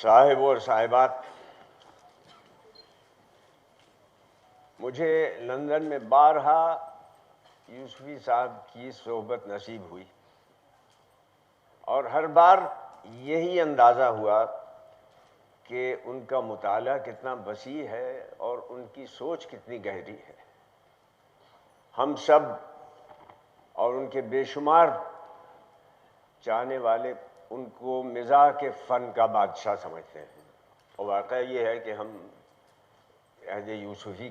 صاحب اور صاحبات، مجھے لندن میں بارہا یوسفی صاحب کی صحبت نصیب ہوئی اور ہر بار یہی اندازہ ہوا کہ ان کا مطالعہ کتنا وسیع ہے اور ان کی سوچ کتنی گہری ہے۔ ہم سب اور ان کے بے شمار چاہنے والے ان کو مزاح کے فن کا بادشاہ سمجھتے ہیں، اور واقعہ یہ ہے کہ ہم عہد یوسفی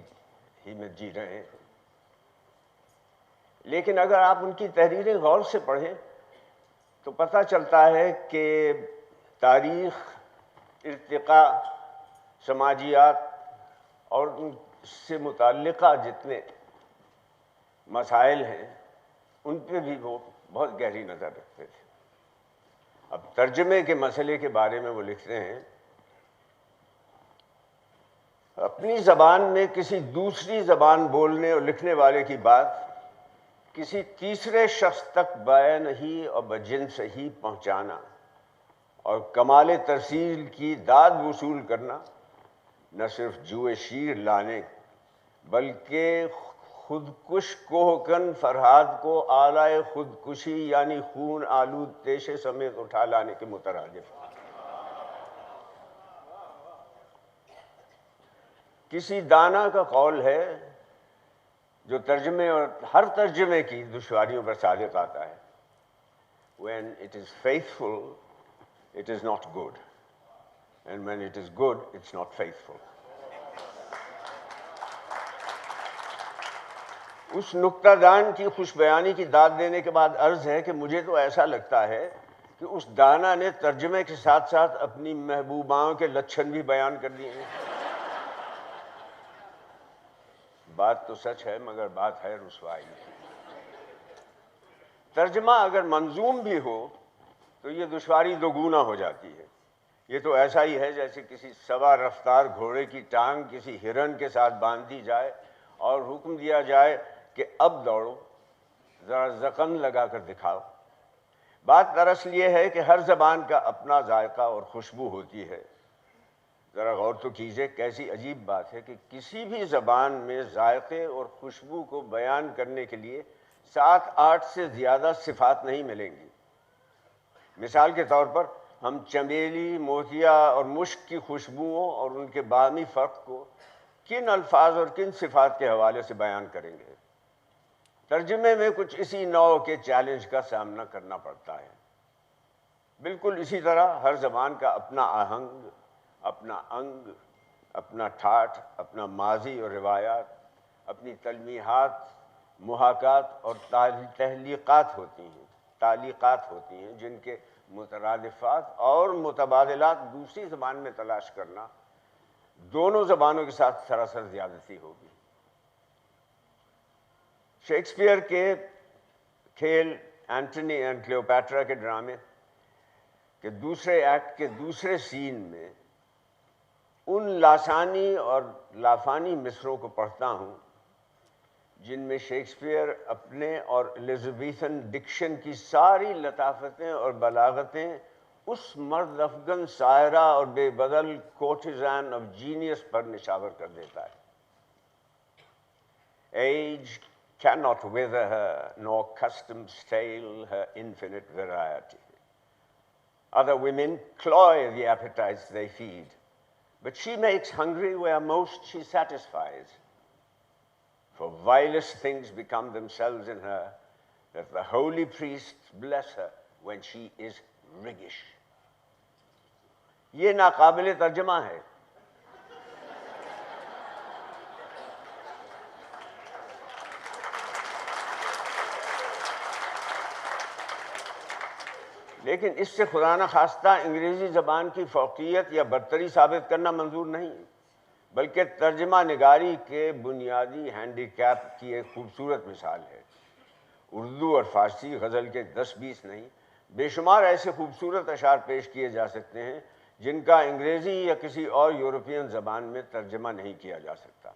ہی میں جی رہے ہیں۔ لیکن اگر آپ ان کی تحریریں غور سے پڑھیں تو پتہ چلتا ہے کہ تاریخ، ارتقاء، سماجیات اور ان سے متعلقہ جتنے مسائل ہیں ان پہ بھی وہ بہت گہری نظر رکھتے تھے۔ اب ترجمے کے مسئلے کے بارے میں وہ لکھتے ہیں، اپنی زبان میں کسی دوسری زبان بولنے اور لکھنے والے کی بات کسی تیسرے شخص تک بیان ہی اور بجنس ہی پہنچانا اور کمال ترسیل کی داد وصول کرنا نہ صرف جوئے شیر لانے بلکہ خودکش کوہکن فرہاد کو آلائے خودکشی یعنی خون آلود تیشے سمیت اٹھا لانے کے مترادف۔ کسی دانا کا قول ہے جو ترجمے اور ہر ترجمے کی دشواریوں پر صادق آتا ہے، when it is faithful it is not good and when it is good it's not faithful۔ اس نکتہ دان کی خوش بیانی کی داد دینے کے بعد عرض ہے کہ مجھے تو ایسا لگتا ہے کہ اس دانا نے ترجمے کے ساتھ ساتھ اپنی محبوباؤں کے لچھن بھی بیان کر دیے ہیں۔ بات تو سچ ہے مگر بات ہے رسوائی کی۔ ترجمہ اگر منظوم بھی ہو تو یہ دشواری دوگنا ہو جاتی ہے۔ یہ تو ایسا ہی ہے جیسے کسی سوا رفتار گھوڑے کی ٹانگ کسی ہرن کے ساتھ باندھ دی جائے اور حکم دیا جائے کہ اب دوڑو، ذرا زقن لگا کر دکھاؤ۔ بات دراصل یہ ہے کہ ہر زبان کا اپنا ذائقہ اور خوشبو ہوتی ہے۔ ذرا غور تو کیجئے، کیسی عجیب بات ہے کہ کسی بھی زبان میں ذائقے اور خوشبو کو بیان کرنے کے لیے 7-8 سے زیادہ صفات نہیں ملیں گی۔ مثال کے طور پر ہم چمیلی، موتیا اور مشک کی خوشبوؤں اور ان کے باہمی فرق کو کن الفاظ اور کن صفات کے حوالے سے بیان کریں گے؟ ترجمے میں کچھ اسی نوع کے چیلنج کا سامنا کرنا پڑتا ہے۔ بالکل اسی طرح ہر زبان کا اپنا آہنگ، اپنا انگ، اپنا ٹھاٹھ، اپنا ماضی اور روایات، اپنی تلمیحات، محاکات اور تعلیقات ہوتی ہیں جن کے مترادفات اور متبادلات دوسری زبان میں تلاش کرنا دونوں زبانوں کے ساتھ سراسر زیادتی ہوگی۔ شیکسپیئر کے کھیل اینٹونی اینڈ کلیوپیٹرا کے ڈرامے کے دوسرے ایکٹ کے دوسرے سین میں ان لاسانی اور لافانی مصروں کو پڑھتا ہوں جن میں شیکسپیئر اپنے اور ایلزابیتھن ڈکشن کی ساری لطافتیں اور بلاغتیں اس مرد افغن سائرہ اور بے بدل کوٹیزان آف جینیس پر نشاور کر دیتا ہے۔ Age cannot wither her, nor custom stale her infinite variety. Other women cloy the appetites they feed, but she makes hungry where most she satisfies. For vilest things become themselves in her, that the holy priests bless her when she is riggish. یہ ناقابل ترجمہ ہے۔ لیکن اس سے خدا نخواستہ انگریزی زبان کی فوقیت یا برتری ثابت کرنا منظور نہیں، بلکہ ترجمہ نگاری کے بنیادی ہینڈی کیپ کی ایک خوبصورت مثال ہے۔ اردو اور فارسی غزل کے 10-20 نہیں، بے شمار ایسے خوبصورت اشعار پیش کیے جا سکتے ہیں جن کا انگریزی یا کسی اور یورپین زبان میں ترجمہ نہیں کیا جا سکتا۔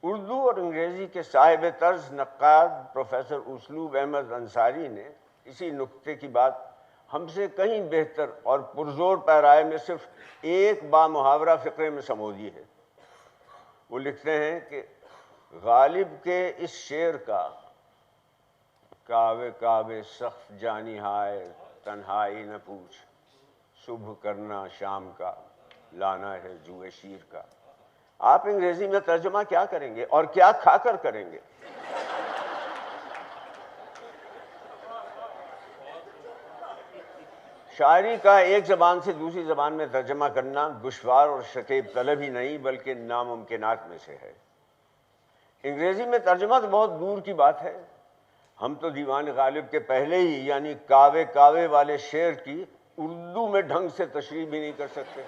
اردو اور انگریزی کے صاحب طرز نقاد پروفیسر اسلوب احمد انصاری نے اسی نکتے کی بات ہم سے کہیں بہتر اور پرزور پیرائے میں صرف ایک بامحاورہ فقرے میں سمودی ہے۔ وہ لکھتے ہیں کہ غالب کے اس شعر کا کعوے کعوے سخت جانی ہائے تنہائی نہ پوچھ، صبح کرنا شام کا لانا ہے جوئے شیر کا۔ آپ انگریزی میں ترجمہ کیا کریں گے اور کیا کھا کر کریں گے؟ شاعری کا ایک زبان سے دوسری زبان میں ترجمہ کرنا دشوار اور شکیب طلب ہی نہیں بلکہ ناممکنات میں سے ہے۔ انگریزی میں ترجمہ تو بہت دور کی بات ہے، ہم تو دیوان غالب کے پہلے ہی یعنی کعوے کعوے والے شعر کی اردو میں ڈھنگ سے تشریح بھی نہیں کر سکتے،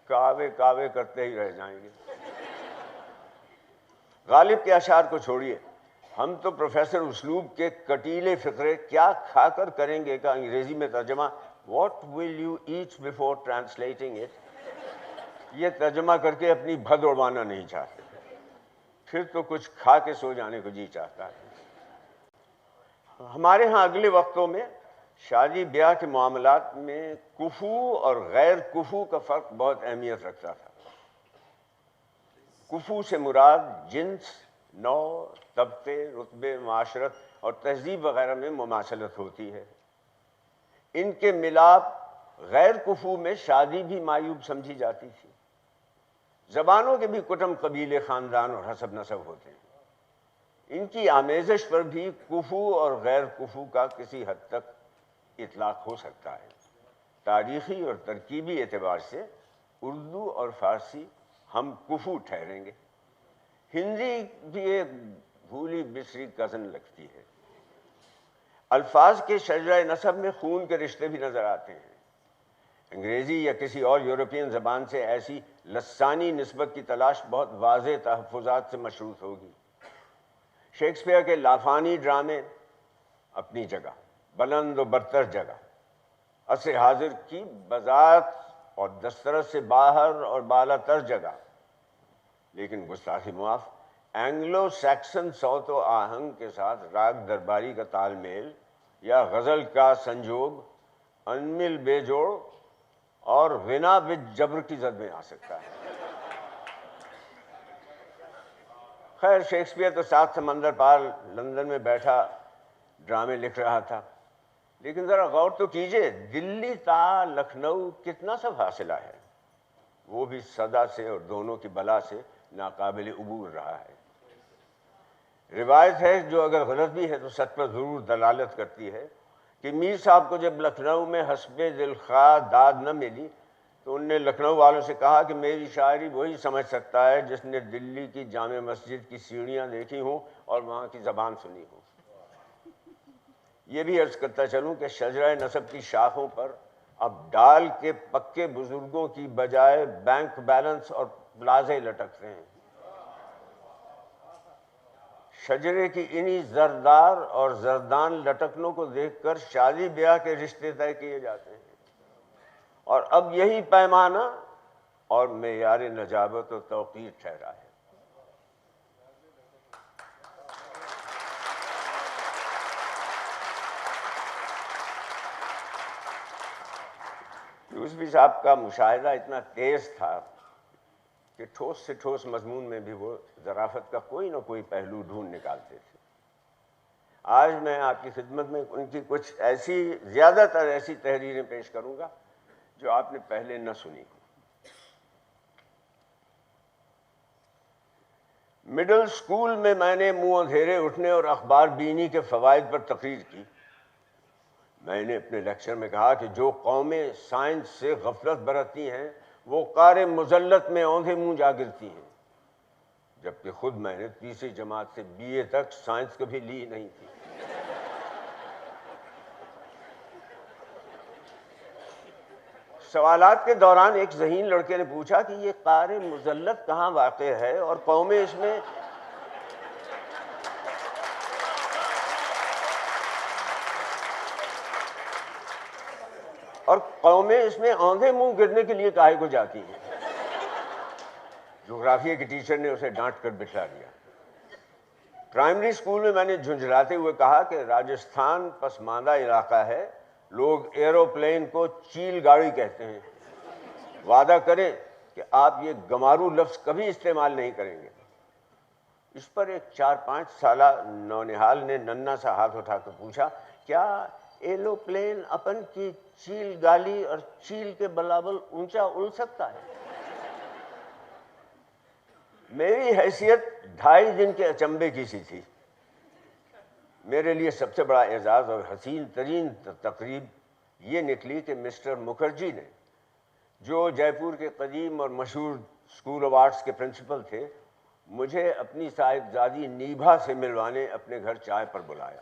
کعوے کعوے کرتے ہی رہ جائیں گے۔ غالب کے اشعار کو چھوڑیے، ہم تو پروفیسر اسلوب کے کٹیلے فقرے کیا کھا کر کریں گے کا انگریزی میں ترجمہ what will you eat before translating it یہ ترجمہ کر کے اپنی بھد اڑوانا نہیں چاہتے، پھر تو کچھ کھا کے سو جانے کو جی چاہتا ہے۔ ہمارے ہاں اگلے وقتوں میں شادی بیاہ کے معاملات میں کفو اور غیر کفو کا فرق بہت اہمیت رکھتا تھا۔ کفو سے مراد جنس، نوع، طبقے، رتبے، معاشرت اور تہذیب وغیرہ میں مماثلت ہوتی ہے۔ ان کے ملاپ غیر کفو میں شادی بھی معیوب سمجھی جاتی تھی۔ زبانوں کے بھی کٹم قبیلے، خاندان اور حسب نسب ہوتے ہیں، ان کی آمیزش پر بھی کفو اور غیر کفو کا کسی حد تک اطلاق ہو سکتا ہے۔ تاریخی اور ترکیبی اعتبار سے اردو اور فارسی ہم کفو ٹھہریں گے، ہندی بھی ایک بھولی بسری کزن لگتی ہے۔ الفاظ کے شجرہ نسب میں خون کے رشتے بھی نظر آتے ہیں۔ انگریزی یا کسی اور یورپین زبان سے ایسی لسانی نسبت کی تلاش بہت واضح تحفظات سے مشروط ہوگی۔ شیکسپیئر کے لافانی ڈرامے اپنی جگہ، بلند و برتر جگہ، عصر حاضر کی بذات اور دسترس سے باہر اور بالا تر جگہ، لیکن گستاخی معاف اینگلو سیکسن صوت و آہنگ کے ساتھ راگ درباری کا تال میل یا غزل کا سنجوگ انمل بے جوڑ اور غنا بج جبر کی زد میں آ سکتا ہے۔ خیر شیکسپیئر تو 7 سمندر پار لندن میں بیٹھا ڈرامے لکھ رہا تھا، لیکن ذرا غور تو کیجئے دلی تا لکھنؤ کتنا سا فاصلہ ہے، وہ بھی صدا سے اور دونوں کی بلا سے ناقابل عبور رہا ہے۔ روایت ہے جو اگر غلط بھی ہے تو سچ پر ضرور دلالت کرتی ہے کہ میر صاحب کو جب لکھنؤ میں حسب دلخواہ داد نہ ملی تو ان نے لکھنؤ والوں سے کہا کہ میری شاعری وہی سمجھ سکتا ہے جس نے دلی کی جامع مسجد کی سیڑھیاں دیکھی ہوں اور وہاں کی زبان سنی ہو۔ یہ بھی عرض کرتا چلوں کہ شجرہ نسب کی شاخوں پر اب ڈال کے پکے بزرگوں کی بجائے بینک بیلنس اور پلازے لٹکتے ہیں۔ شجرے کی انہی زردار اور زردان لٹکنوں کو دیکھ کر شادی بیاہ کے رشتے طے کیے جاتے ہیں، اور اب یہی پیمانہ اور معیار نجابت و توقیر ٹھہرا ہے۔ یوسفی صاحب کا مشاہدہ اتنا تیز تھا کہ ٹھوس سے ٹھوس مضمون میں بھی وہ ظرافت کا کوئی نہ کوئی پہلو ڈھونڈ نکالتے تھے۔ آج میں آپ کی خدمت میں ان کی کچھ ایسی زیادہ تر ایسی تحریریں پیش کروں گا جو آپ نے پہلے نہ سنی ہوں۔ مڈل سکول میں میں نے منہ اندھیرے اٹھنے اور اخبار بینی کے فوائد پر تقریر کی۔ میں نے اپنے لیکچر میں کہا کہ جو قومیں سائنس سے غفلت برتتی ہیں وہ قعر مذلت میں اوندھے منہ جا گرتی ہیں، جبکہ خود میں نے تیسری جماعت سے BA تک سائنس کبھی لی نہیں تھی۔ سوالات کے دوران ایک ذہین لڑکے نے پوچھا کہ یہ قعر مذلت کہاں واقع ہے اور قومیں اس میں اوندھے منہ گرنے کے لیے کاہے کو جاتی ہیں۔ جغرافیہ کے ٹیچر نے اسے ڈانٹ کر بٹھا دیا۔ پرائمری اسکول میں میں نے جھنجھلاتے ہوئے کہا کہ راجستھان پسماندہ علاقہ ہے لوگ ایروپلین کو چیل گاڑی کہتے ہیں. وعدہ کریں کہ آپ یہ گمارو لفظ کبھی استعمال نہیں کریں گے. اس پر ایک 4-5 سالہ نونہال نے ننھا سا ہاتھ اٹھا کر پوچھا, کیا ایروپلین اپن کی چیل گالی اور چیل کے برابر اونچا اڑ سکتا ہے؟ میری حیثیت 2.5 دن کے اچنبے کی سی تھی. میرے لیے سب سے بڑا اعزاز اور حسین ترین تقریب یہ نکلی کہ مسٹر مکھرجی نے, جو جے پور کے قدیم اور مشہور اسکول آف آرٹس کے پرنسپل تھے, مجھے اپنی صاحبزادی نیبھا سے ملوانے اپنے گھر چائے پر بلایا.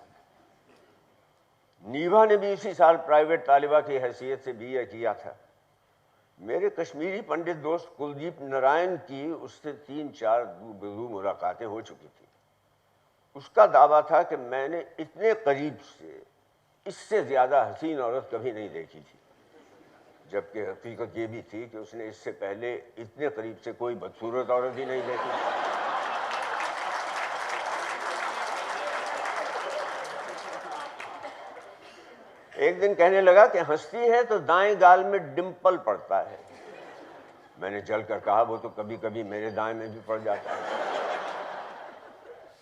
نیبھا نے بھی اسی سال پرائیویٹ طالبہ کی حیثیت سے بی اے کیا تھا. میرے کشمیری پنڈت دوست کلدیپ نارائن کی اس سے 3-4 روبرو ملاقاتیں ہو چکی تھیں. اس کا دعویٰ تھا کہ میں نے اتنے قریب سے اس سے زیادہ حسین عورت کبھی نہیں دیکھی تھی, جبکہ حقیقت یہ بھی تھی کہ اس نے اس سے پہلے اتنے قریب سے کوئی بدصورت عورت ہی نہیں دیکھی. ایک دن کہنے لگا کہ ہنستی ہے تو دائیں گال میں ڈمپل پڑتا ہے. میں نے جل کر کہا, وہ تو کبھی کبھی میرے دائیں میں بھی پڑ جاتا ہے.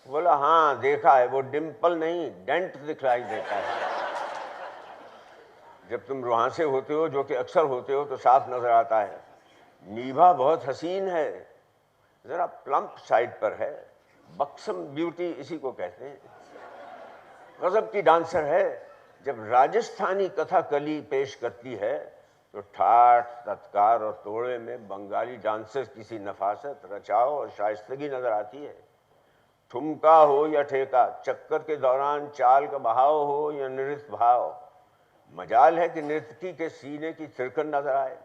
بولا, ہاں دیکھا ہے, وہ ڈمپل نہیں ڈینٹ دکھلائی دیتا ہے. جب تم روحانسے ہوتے ہو, جو کہ اکثر ہوتے ہو, تو صاف نظر آتا ہے. نیبھا بہت حسین ہے, ذرا پلمپ سائڈ پر ہے, بکسم بیوٹی اسی کو کہتے ہیں. غضب کی ڈانسر ہے. جب راجستھانی کتھا کلی پیش کرتی ہے تو ٹھاٹ, تتکار اور توڑے میں بنگالی ڈانسر کسی نفاست, رچاؤ اور شائستگی نظر آتی ہے. ٹھمکا ہو یا ٹھیکا, چکر کے دوران چال کا بہاؤ ہو یا نرت بھاؤ, مجال ہے کہ نرتکی کے سینے کی تھرکن نظر آئے.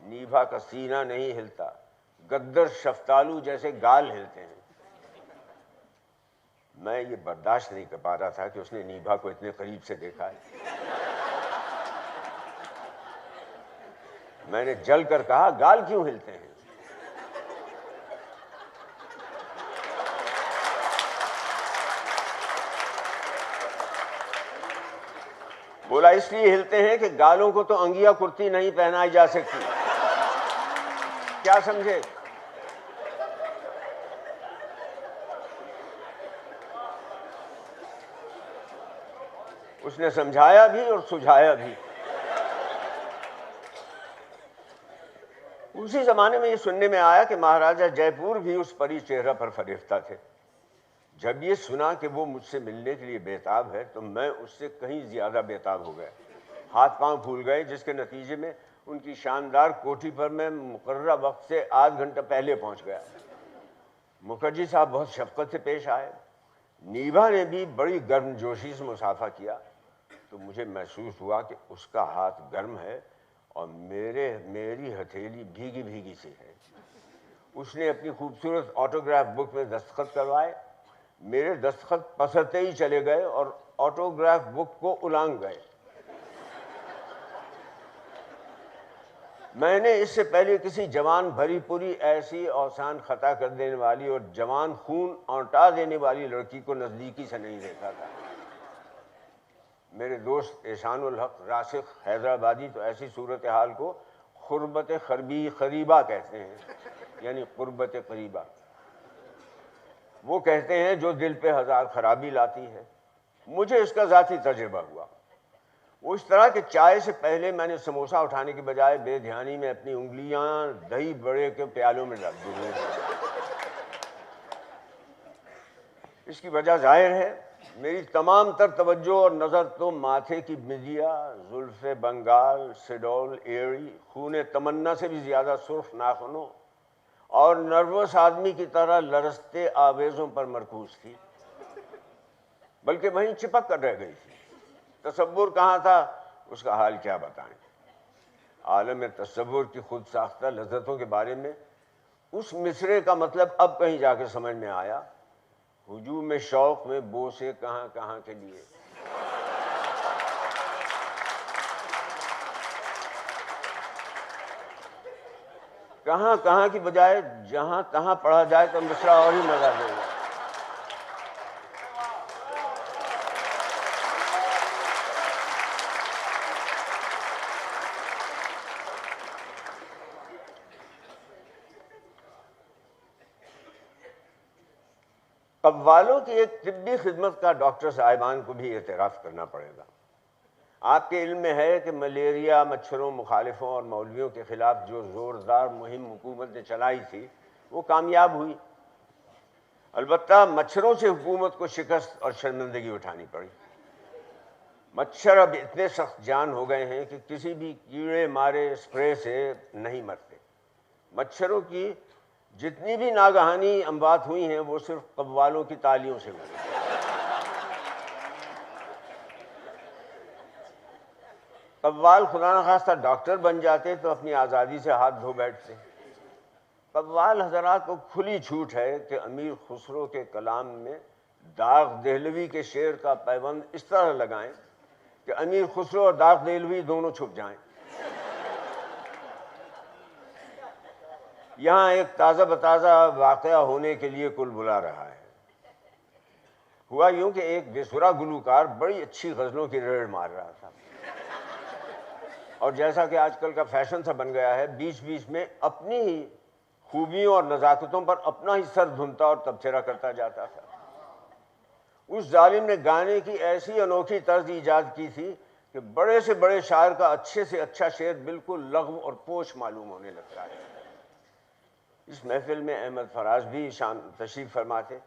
نیبھا کا سینہ نہیں ہلتا, گدر شفتالو جیسے گال ہلتے ہیں. میں یہ برداشت نہیں کر پا رہا تھا کہ اس نے نیبھا کو اتنے قریب سے دیکھا ہے. میں نے جل کر کہا, گال کیوں ہلتے ہیں؟ بولا, اس لیے ہلتے ہیں کہ گالوں کو تو انگیا کرتی نہیں پہنائی جا سکتی. کیا سمجھے؟ اس نے سمجھایا بھی اور سجھایا بھی. اسی زمانے میں یہ سننے میں آیا کہ مہاراجہ جے پور بھی اس پری چہرہ پر فریفتہ تھے. جب یہ سنا کہ وہ مجھ سے ملنے کے لیے بیتاب ہے تو میں اس سے کہیں زیادہ بیتاب ہو گیا. ہاتھ پاؤں پھول گئے, جس کے نتیجے میں ان کی شاندار کوٹھی پر میں مقررہ وقت سے آدھ گھنٹہ پہلے پہنچ گیا. مکھرجی صاحب بہت شفقت سے پیش آئے. نیبھا نے بھی بڑی گرم جوشی سے مصافحہ کیا تو مجھے محسوس ہوا کہ اس کا ہاتھ گرم ہے اور میری ہتھیلی بھیگی بھیگی سی ہے. اس نے اپنی خوبصورت آٹوگراف بک میں دستخط کروائے. میرے دستخط پسرتے ہی چلے گئے اور آٹوگراف بک کو الانگ گئے. میں نے اس سے پہلے کسی جوان بھری پوری ایسی اوسان خطا کر دینے والی اور جوان خون اونٹا دینے والی لڑکی کو نزدیکی سے نہیں دیکھا تھا. میرے دوست احسان الحق راسخ حیدرآبادی تو ایسی صورتحال کو قربت قریبہ کہتے ہیں, یعنی قربت قریبہ. وہ کہتے ہیں جو دل پہ 1000 خرابی لاتی ہے. مجھے اس کا ذاتی تجربہ ہوا. وہ اس طرح کہ چائے سے پہلے میں نے سموسہ اٹھانے کے بجائے بے دھیانی میں اپنی انگلیاں دہی بڑے کے پیالوں میں ڈال دی. اس کی وجہ ظاہر ہے. میری تمام تر توجہ اور نظر تو ماتھے کی بندیا, زلف بنگال, سڈول ایڑی, خون تمنا سے بھی زیادہ سرخ ناخنوں اور نروس آدمی کی طرح لرزتے آویزوں پر مرکوز تھی, بلکہ وہیں چپک کر رہ گئی تھی. تصور کہاں تھا, اس کا حال کیا بتائیں. عالم تصور کی خود ساختہ لذتوں کے بارے میں اس مصرے کا مطلب اب کہیں جا کے سمجھ میں آیا. ہجوم شوق میں بوسے کہاں کہاں کے لیے. کہاں کہاں کی بجائے جہاں تہاں پڑھا جائے تو مصرع اور ہی مزہ دے گا. قوالوں کی ایک طبی خدمت کا ڈاکٹر صاحبان کو بھی اعتراف کرنا پڑے گا۔ آپ کے علم میں ہے کہ ملیریا، مچھروں، مخالفوں اور مولویوں کے خلاف جو زوردار مہم حکومت نے چلائی تھی وہ کامیاب ہوئی، البتہ مچھروں سے حکومت کو شکست اور شرمندگی اٹھانی پڑی۔ مچھر اب اتنے سخت جان ہو گئے ہیں کہ کسی بھی کیڑے مارے اسپرے سے نہیں مرتے۔ مچھروں کی جتنی بھی ناگہانی اموات ہوئی ہیں وہ صرف قوالوں کی تالیوں سے ہوئی ہیں۔ قوال خدا نخواستہ ڈاکٹر بن جاتے تو اپنی آزادی سے ہاتھ دھو بیٹھتے۔ قوال حضرات کو کھلی چھوٹ ہے کہ امیر خسرو کے کلام میں داغ دہلوی کے شعر کا پیوند اس طرح لگائیں کہ امیر خسرو اور داغ دہلوی دونوں چھپ جائیں۔ یہاں ایک تازہ بتازہ واقعہ ہونے کے لیے کل بلا رہا ہے۔ ہوا یوں کہ ایک بے سرا گلوکار بڑی اچھی غزلوں کی ریڑ مار رہا تھا، اور جیسا کہ آج کل کا فیشن سا بن گیا ہے، بیچ بیچ میں اپنی ہی خوبیوں اور نزاکتوں پر اپنا ہی سر دھنتا اور تبصرہ کرتا جاتا تھا۔ اس ظالم نے گانے کی ایسی انوکھی طرز ایجاد کی تھی کہ بڑے سے بڑے شاعر کا اچھے سے اچھا شعر بالکل لغو اور پوچھ معلوم ہونے لگتا ہے۔ اس محفل میں احمد فراز بھی تشریف فرما تھے۔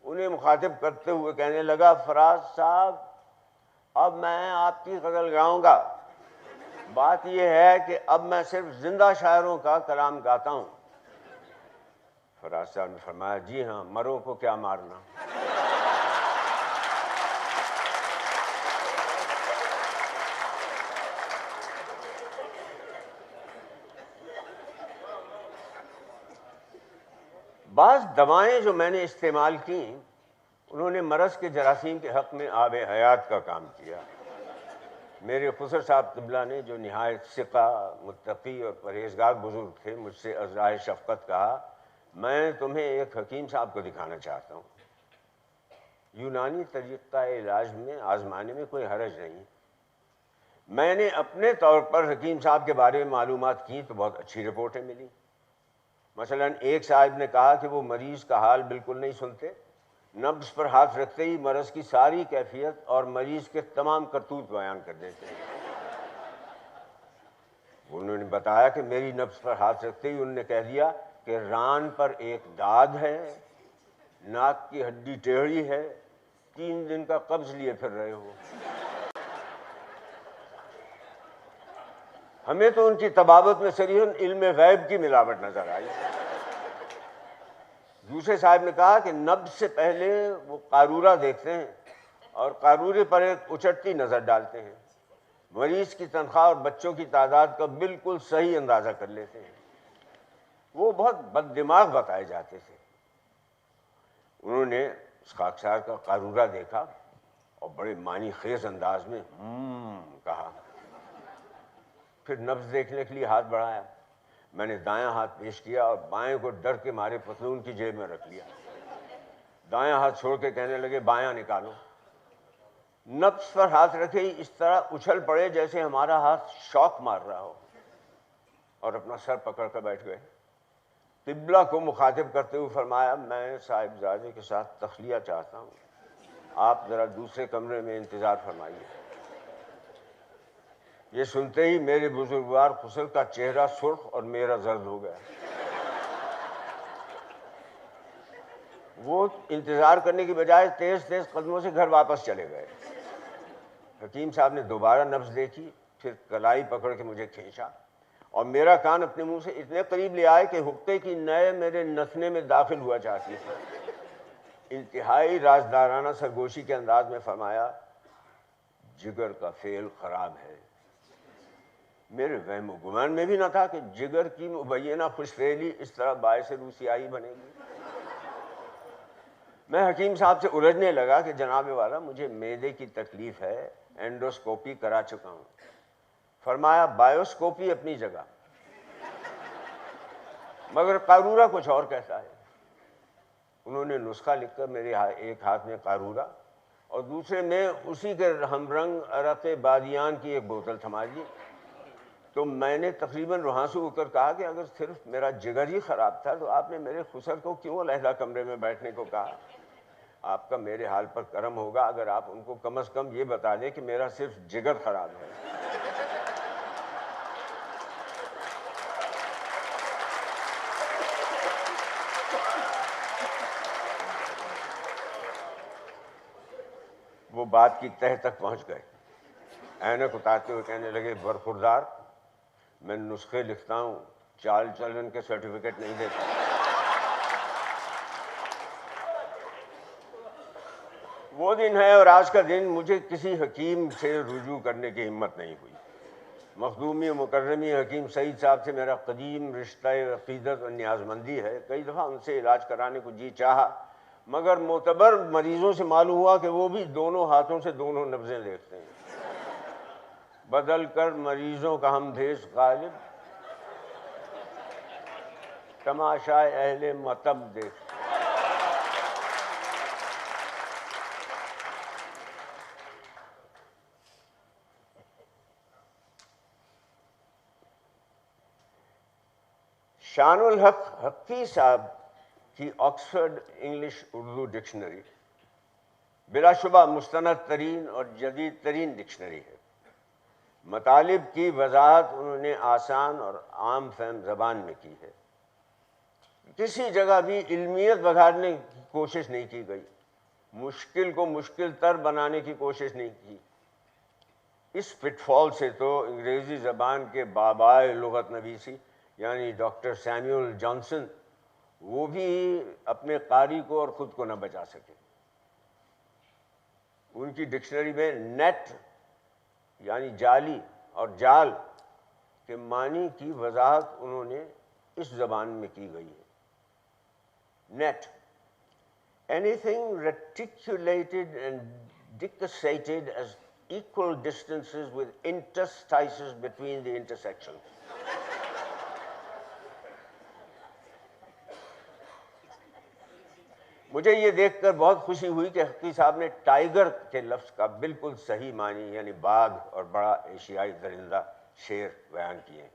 انہیں مخاطب کرتے ہوئے کہنے لگا، فراز صاحب اب میں آپ کی غزل گاؤں گا۔ بات یہ ہے کہ اب میں صرف زندہ شاعروں کا کلام گاتا ہوں۔ فراز صاحب نے فرمایا، جی ہاں، مروں کو کیا مارنا۔ بعض دوائیں جو میں نے استعمال کیں انہوں نے مرض کے جراثیم کے حق میں آب حیات کا کام کیا۔ میرے خسر صاحب قبلہ نے جو نہایت ثقہ، متقی اور پرہیزگار بزرگ تھے، مجھ سے از راہ شفقت کہا، میں تمہیں ایک حکیم صاحب کو دکھانا چاہتا ہوں۔ یونانی طریقہ علاج میں آزمانے میں کوئی حرج نہیں۔ میں نے اپنے طور پر حکیم صاحب کے بارے میں معلومات کی تو بہت اچھی رپورٹیں ملی۔ مثلا ایک صاحب نے کہا کہ وہ مریض کا حال بالکل نہیں سنتے، نبض پر ہاتھ رکھتے ہی مرض کی ساری کیفیت اور مریض کے تمام کرتوت بیان کر دیتے ہیں۔ انہوں نے بتایا کہ میری نبض پر ہاتھ رکھتے ہی انہوں نے کہہ دیا کہ ران پر ایک داد ہے، ناک کی ہڈی ٹیڑھی ہے، 3 دن کا قبض لیے پھر رہے ہو۔ ہمیں تو ان کی طبابت میں صریحاً علم غیب کی ملاوٹ نظر آئی۔ دوسرے صاحب نے کہا کہ نبض سے پہلے وہ قارورہ دیکھتے ہیں اور قارورے پر ایک اچٹتی نظر ڈالتے ہیں، مریض کی تنخواہ اور بچوں کی تعداد کا بالکل صحیح اندازہ کر لیتے ہیں۔ وہ بہت بد دماغ بتائے جاتے تھے۔ انہوں نے اس خاکسار کا قارورہ دیکھا اور بڑے معنی خیز انداز میں کہا، پھر نبض دیکھنے کے لیے ہاتھ بڑھایا۔ میں نے دایاں ہاتھ پیش کیا اور بائیں کو ڈر کے مارے پتلون کی جیب میں رکھ لیا۔ دایاں ہاتھ چھوڑ کے کہنے لگے، بایاں نکالو۔ نبض پر ہاتھ رکھے ہی اس طرح اچھل پڑے جیسے ہمارا ہاتھ شوک مار رہا ہو، اور اپنا سر پکڑ کر بیٹھ گئے۔ قبلہ کو مخاطب کرتے ہوئے فرمایا، میں صاحبزادے کے ساتھ تخلیہ چاہتا ہوں، آپ ذرا دوسرے کمرے میں انتظار فرمائیے۔ یہ سنتے ہی میرے بزرگوار خسر کا چہرہ سرخ اور میرا زرد ہو گیا۔ وہ انتظار کرنے کی بجائے تیز تیز قدموں سے گھر واپس چلے گئے۔ حکیم صاحب نے دوبارہ نبض دیکھی، پھر کلائی پکڑ کے مجھے کھینچا اور میرا کان اپنے منہ سے اتنے قریب لے آئے کہ حقے کی نئے میرے نتنے میں داخل ہوا چاہتی تھی۔ انتہائی رازدارانہ سرگوشی کے انداز میں فرمایا، جگر کا فعل خراب ہے۔ میرے وہم و گمان میں بھی نہ تھا کہ جگر کی مبینہ خوش فعلی اس طرح باعث روسیائی بنے گی۔ میں حکیم صاحب سے الجھنے لگا کہ جناب والا مجھے معدے کی تکلیف ہے، اینڈوسکوپی کرا چکا ہوں۔ فرمایا، بایوسکوپی اپنی جگہ، مگر قارورہ کچھ اور کہتا ہے۔ انہوں نے نسخہ لکھ کر میرے ایک ہاتھ میں قارورہ اور دوسرے میں اسی کے ہم رنگ عرق بادیان کی ایک بوتل تھما دی، تو میں نے تقریباً روحانسو ہو کر کہا کہ اگر صرف میرا جگر ہی خراب تھا تو آپ نے میرے خسر کو کیوں علیحدہ کمرے میں بیٹھنے کو کہا؟ آپ کا میرے حال پر کرم ہوگا اگر آپ ان کو کم از کم یہ بتا دیں کہ میرا صرف جگر خراب ہے. وہ بات کی تہ تک پہنچ گئے. اینک اتارتے ہوئے کہنے لگے برخوردار میں نسخے لکھتا ہوں, چال چلن کے سرٹیفکیٹ نہیں دیتا. وہ دن ہے اور آج کا دن مجھے کسی حکیم سے رجوع کرنے کی ہمت نہیں ہوئی. مخدومی و مکرمی حکیم سعید صاحب سے میرا قدیم رشتہ عقیدت و نیاز مندی ہے. کئی دفعہ ان سے علاج کرانے کو جی چاہا, مگر معتبر مریضوں سے معلوم ہوا کہ وہ بھی دونوں ہاتھوں سے دونوں نبضیں دیکھتے ہیں. بدل کر مریضوں کا ہم بھیس غالب, تماشائے اہل مطب دیکھ. شان الحق حقی صاحب کی آکسفورڈ انگلش اردو ڈکشنری بلا شبہ مستند ترین اور جدید ترین ڈکشنری ہے. مطالب کی وضاحت انہوں نے آسان اور عام فہم زبان میں کی ہے. کسی جگہ بھی علمیت بگاڑنے کی کوشش نہیں کی گئی, مشکل کو مشکل تر بنانے کی کوشش نہیں کی. اس پٹ فال سے تو انگریزی زبان کے بابائے لغت نویسی یعنی ڈاکٹر سیمیول جانسن وہ بھی اپنے قاری کو اور خود کو نہ بچا سکے. ان کی ڈکشنری میں نیٹ یعنی جالی اور جال کے معنی کی وضاحت انہوں نے اس زبان میں کی گئی ہے. Net anything reticulated and decussated as equal distances with interstices between the intersections. مجھے یہ دیکھ کر بہت خوشی ہوئی کہ حقی صاحب نے ٹائیگر کے لفظ کا بالکل صحیح معنی یعنی باگھ اور بڑا ایشیائی درندہ شیر بیان کیے ہیں.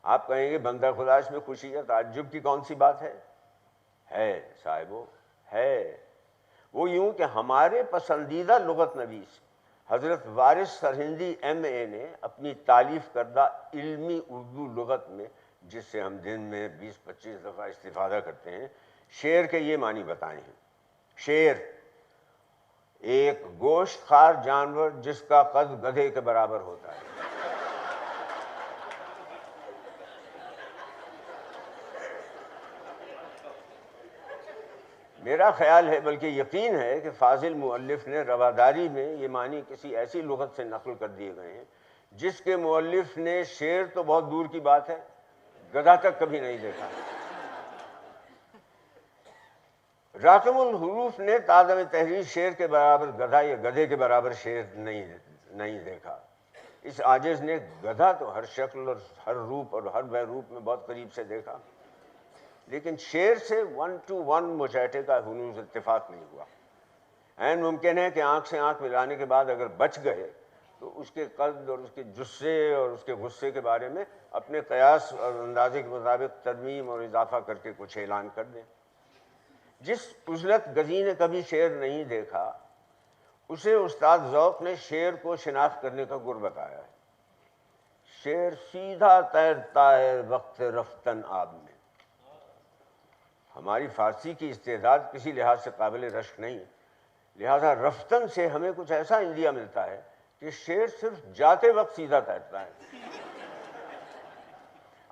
آپ کہیں گے بندہ خدا اس میں خوشی یا تعجب کی کون سی بات ہے؟ صاحبو ہے. وہ یوں کہ ہمارے پسندیدہ لغت نویس حضرت وارث سرہندی MA نے اپنی تالیف کردہ علمی اردو لغت میں, جس سے ہم دن میں 20-25 دفعہ استفادہ کرتے ہیں, شیر کے یہ معنی بتائے ہیں. شیر ایک گوشت خوار جانور جس کا قد گدھے کے برابر ہوتا ہے. میرا خیال ہے بلکہ یقین ہے کہ فاضل مؤلف نے رواداری میں یہ معنی کسی ایسی لغت سے نقل کر دیے گئے ہیں جس کے مؤلف نے شیر تو بہت دور کی بات ہے گدھا تک کبھی نہیں دیکھا. راتم الحروف نے تعدم تحریر شیر کے برابر گدھا یا گدھے کے برابر شیر نہیں دیکھا. اس عاجز نے گدھا تو ہر شکل اور ہر روپ اور ہر بہروپ میں بہت قریب سے دیکھا, لیکن شیر سے 1 to 1 مشاہدے کا ہنوز اتفاق نہیں ہوا. عین ممکن ہے کہ آنکھ سے آنکھ ملانے کے بعد اگر بچ گئے تو اس کے قد اور اس کے جثے اور اس کے غصے کے بارے میں اپنے قیاس اور اندازے کے مطابق ترمیم اور اضافہ کر کے کچھ اعلان کر دیں. جس عزلت گزی نے کبھی شیر نہیں دیکھا اسے استاد ذوق نے شیر کو شناخت کرنے کا گر بتایا ہے. شیر سیدھا تیرتا ہے وقت رفتن آب میں. ہماری فارسی کی استعداد کسی لحاظ سے قابل رشک نہیں ہے, لہذا رفتن سے ہمیں کچھ ایسا اندیا ملتا ہے کہ شیر صرف جاتے وقت سیدھا تیرتا ہے.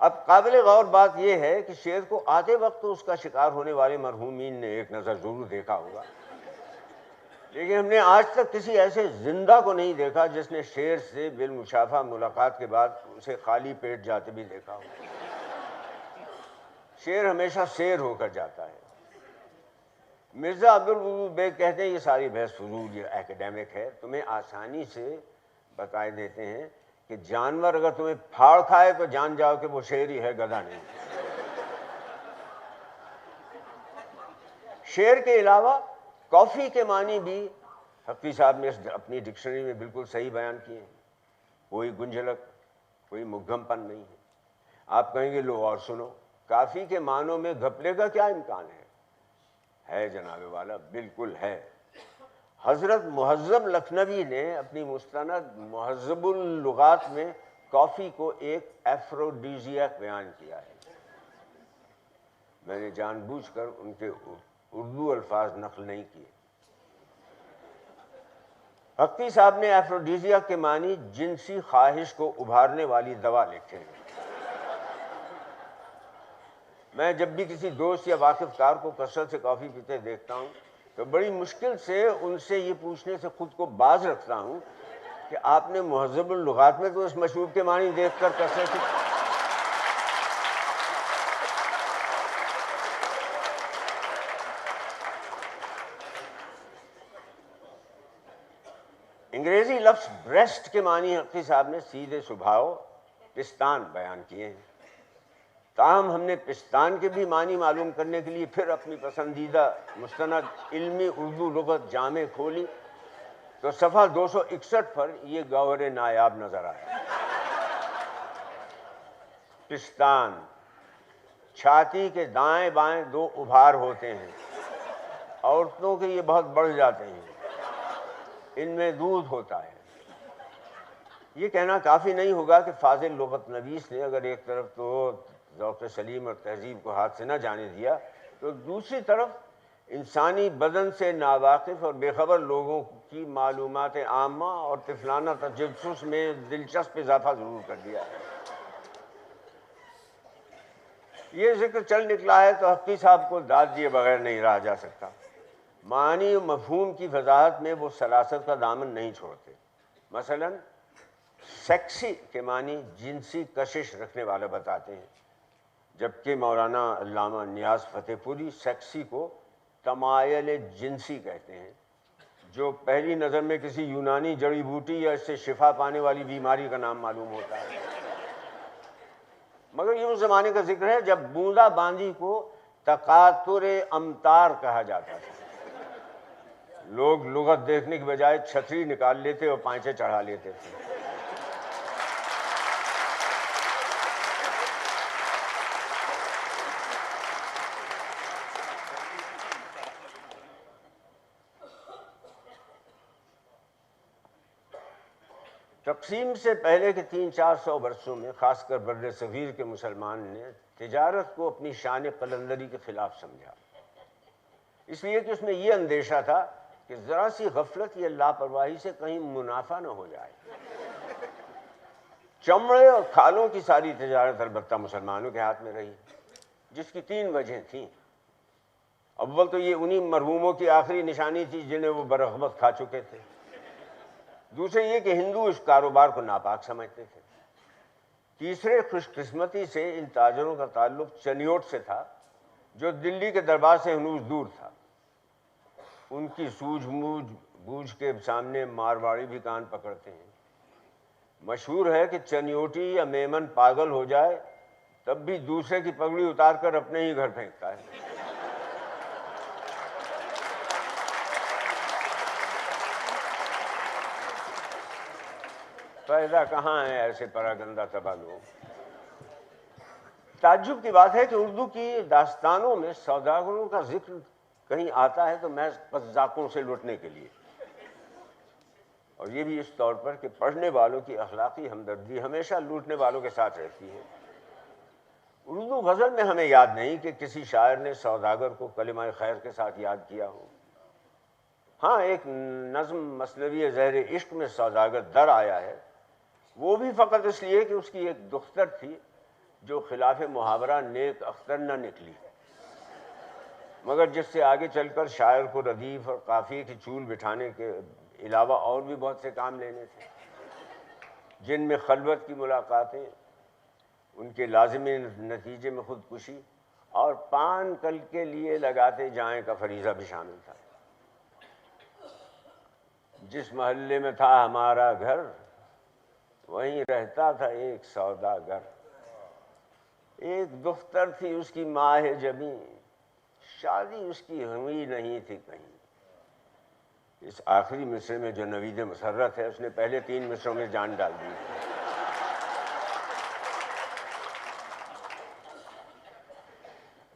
اب قابل غور بات یہ ہے کہ شیر کو آتے وقت اس کا شکار ہونے والے مرحومین نے ایک نظر ضرور دیکھا ہوگا, لیکن ہم نے آج تک کسی ایسے زندہ کو نہیں دیکھا جس نے شیر سے بالمشافہ ملاقات کے بعد اسے خالی پیٹ جاتے بھی دیکھا ہو. شیر ہمیشہ شیر ہو کر جاتا ہے. مرزا عبدالوہاب بیگ کہتے ہیں یہ ساری بحث فضول یہ ایکیڈیمک ہے. تمہیں آسانی سے بتائے دیتے ہیں کہ جانور اگر تمہیں پھاڑ کھائے تو جان جاؤ کہ وہ شیر ہی ہے, گدھا نہیں. شیر کے علاوہ کافی کے معنی بھی حقی صاحب نے اپنی ڈکشنری میں بالکل صحیح بیان کیے ہیں. کوئی گنجلک کوئی مگھم پن نہیں ہے. آپ کہیں گے لو اور سنو, کافی کے معنوں میں گھپلے کا کیا امکان ہے؟ ہے جناب والا، بالکل ہے۔ حضرت مہذب لکھنوی نے اپنی مستند مہذب اللغات میں کافی کو ایک ایفروڈیزیاک بیان کیا ہے۔ میں نے جان بوجھ کر ان کے اردو الفاظ نقل نہیں کیے۔ حقی صاحب نے ایفروڈیزیاک کے معنی جنسی خواہش کو ابھارنے والی دوا لکھے ہیں۔ میں جب بھی کسی دوست یا واقف کار کو کثرت سے کافی پیتے دیکھتا ہوں تو بڑی مشکل سے ان سے یہ پوچھنے سے خود کو باز رکھتا ہوں کہ آپ نے مہذب اللغات میں تو اس مشروب کے معنی دیکھ کر کثرت سے انگریزی لفظ بریسٹ کے معنی حقی صاحب نے سیدھے سبھاؤ پستان بیان کیے ہیں۔ تاہم ہم نے پستان کے بھی معنی معلوم کرنے کے لیے پھر اپنی پسندیدہ مستند علمی اردو لغت جامع کھولی تو صفحہ 261 پر یہ گوہر نایاب نظر آیا۔ پستان، چھاتی کے دائیں بائیں دو ابھار ہوتے ہیں، عورتوں کے یہ بہت بڑھ جاتے ہیں، ان میں دودھ ہوتا ہے۔ یہ کہنا کافی نہیں ہوگا کہ فاضل لغت نویس نے اگر ایک طرف تو ذوق سلیم اور تہذیب کو ہاتھ سے نہ جانے دیا تو دوسری طرف انسانی بدن سے ناواقف اور بے خبر لوگوں کی معلومات عامہ اور طفلانہ تجسس میں دلچسپ اضافہ ضرور کر دیا ہے۔ یہ ذکر چل نکلا ہے تو حقی صاحب کو داد دیے بغیر نہیں رہا جا سکتا۔ معنی و مفہوم کی وضاحت میں وہ سراست کا دامن نہیں چھوڑتے۔ مثلا سیکسی کے معنی جنسی کشش رکھنے والا بتاتے ہیں، جبکہ مولانا علامہ نیاز فتح پوری سیکسی کو تمایل جنسی کہتے ہیں، جو پہلی نظر میں کسی یونانی جڑی بوٹی یا اس سے شفا پانے والی بیماری کا نام معلوم ہوتا ہے۔ مگر یہ اس زمانے کا ذکر ہے جب بوندا باندی کو تقاطر امطار کہا جاتا تھا۔ لوگ لغت دیکھنے کی بجائے چھتری نکال لیتے اور پائچے چڑھا لیتے تھے۔ تقسیم سے پہلے کے 300-400 برسوں میں خاص کر بر صغیر کے مسلمان نے تجارت کو اپنی شان قلندری کے خلاف سمجھا، اس لیے کہ اس میں یہ اندیشہ تھا کہ ذرا سی غفلت یا لاپرواہی سے کہیں منافع نہ ہو جائے۔ چمڑے اور کھالوں کی ساری تجارت البتہ مسلمانوں کے ہاتھ میں رہی، جس کی 3 وجہیں تھیں۔ اول تو یہ انہی مرحوموں کی آخری نشانی تھی جنہیں وہ برغبت کھا چکے تھے۔ دوسرے یہ کہ ہندو اس کاروبار کو ناپاک سمجھتے تھے۔ تیسرے خوش قسمتی سے ان تاجروں کا تعلق چنیوٹ سے تھا جو دلی کے دربار سے ہنوز دور تھا۔ ان کی سوجھ بوجھ کے سامنے مارواڑی بھی کان پکڑتے ہیں۔ مشہور ہے کہ چنیوٹی یا میمن پاگل ہو جائے تب بھی دوسرے کی پگڑی اتار کر اپنے ہی گھر پھینکتا ہے۔ فائدہ کہاں ہے ایسے پراگندہ تباہ لوگ۔ تعجب کی بات ہے کہ اردو کی داستانوں میں سوداگروں کا ذکر کہیں آتا ہے تو محض قزاقوں سے لوٹنے کے لیے، اور یہ بھی اس طور پر کہ پڑھنے والوں کی اخلاقی ہمدردی ہمیشہ لوٹنے والوں کے ساتھ رہتی ہے۔ اردو غزل میں ہمیں یاد نہیں کہ کسی شاعر نے سوداگر کو کلمہ خیر کے ساتھ یاد کیا ہو۔ ہاں، ایک نظم مثنوی زہر عشق میں سوداگر در آیا ہے، وہ بھی فقط اس لیے کہ اس کی ایک دختر تھی جو خلاف محاورہ نیک اختر نہ نکلی، مگر جس سے آگے چل کر شاعر کو ردیف اور قافیے کی چول بٹھانے کے علاوہ اور بھی بہت سے کام لینے تھے، جن میں خلوت کی ملاقاتیں، ان کے لازمی نتیجے میں خودکشی اور پان کل کے لیے لگاتے جائیں کا فریضہ بھی شامل تھا۔ جس محلے میں تھا ہمارا گھر وہیں رہتا تھا ایک سوداگر، ایک دختر تھی اس کی ماہ جبیں، شادی اس کی ہوئی نہیں تھی کہیں۔ اس آخری مصرے میں جو نوید مسرت ہے اس نے پہلے 3 مصروں میں جان ڈال دی۔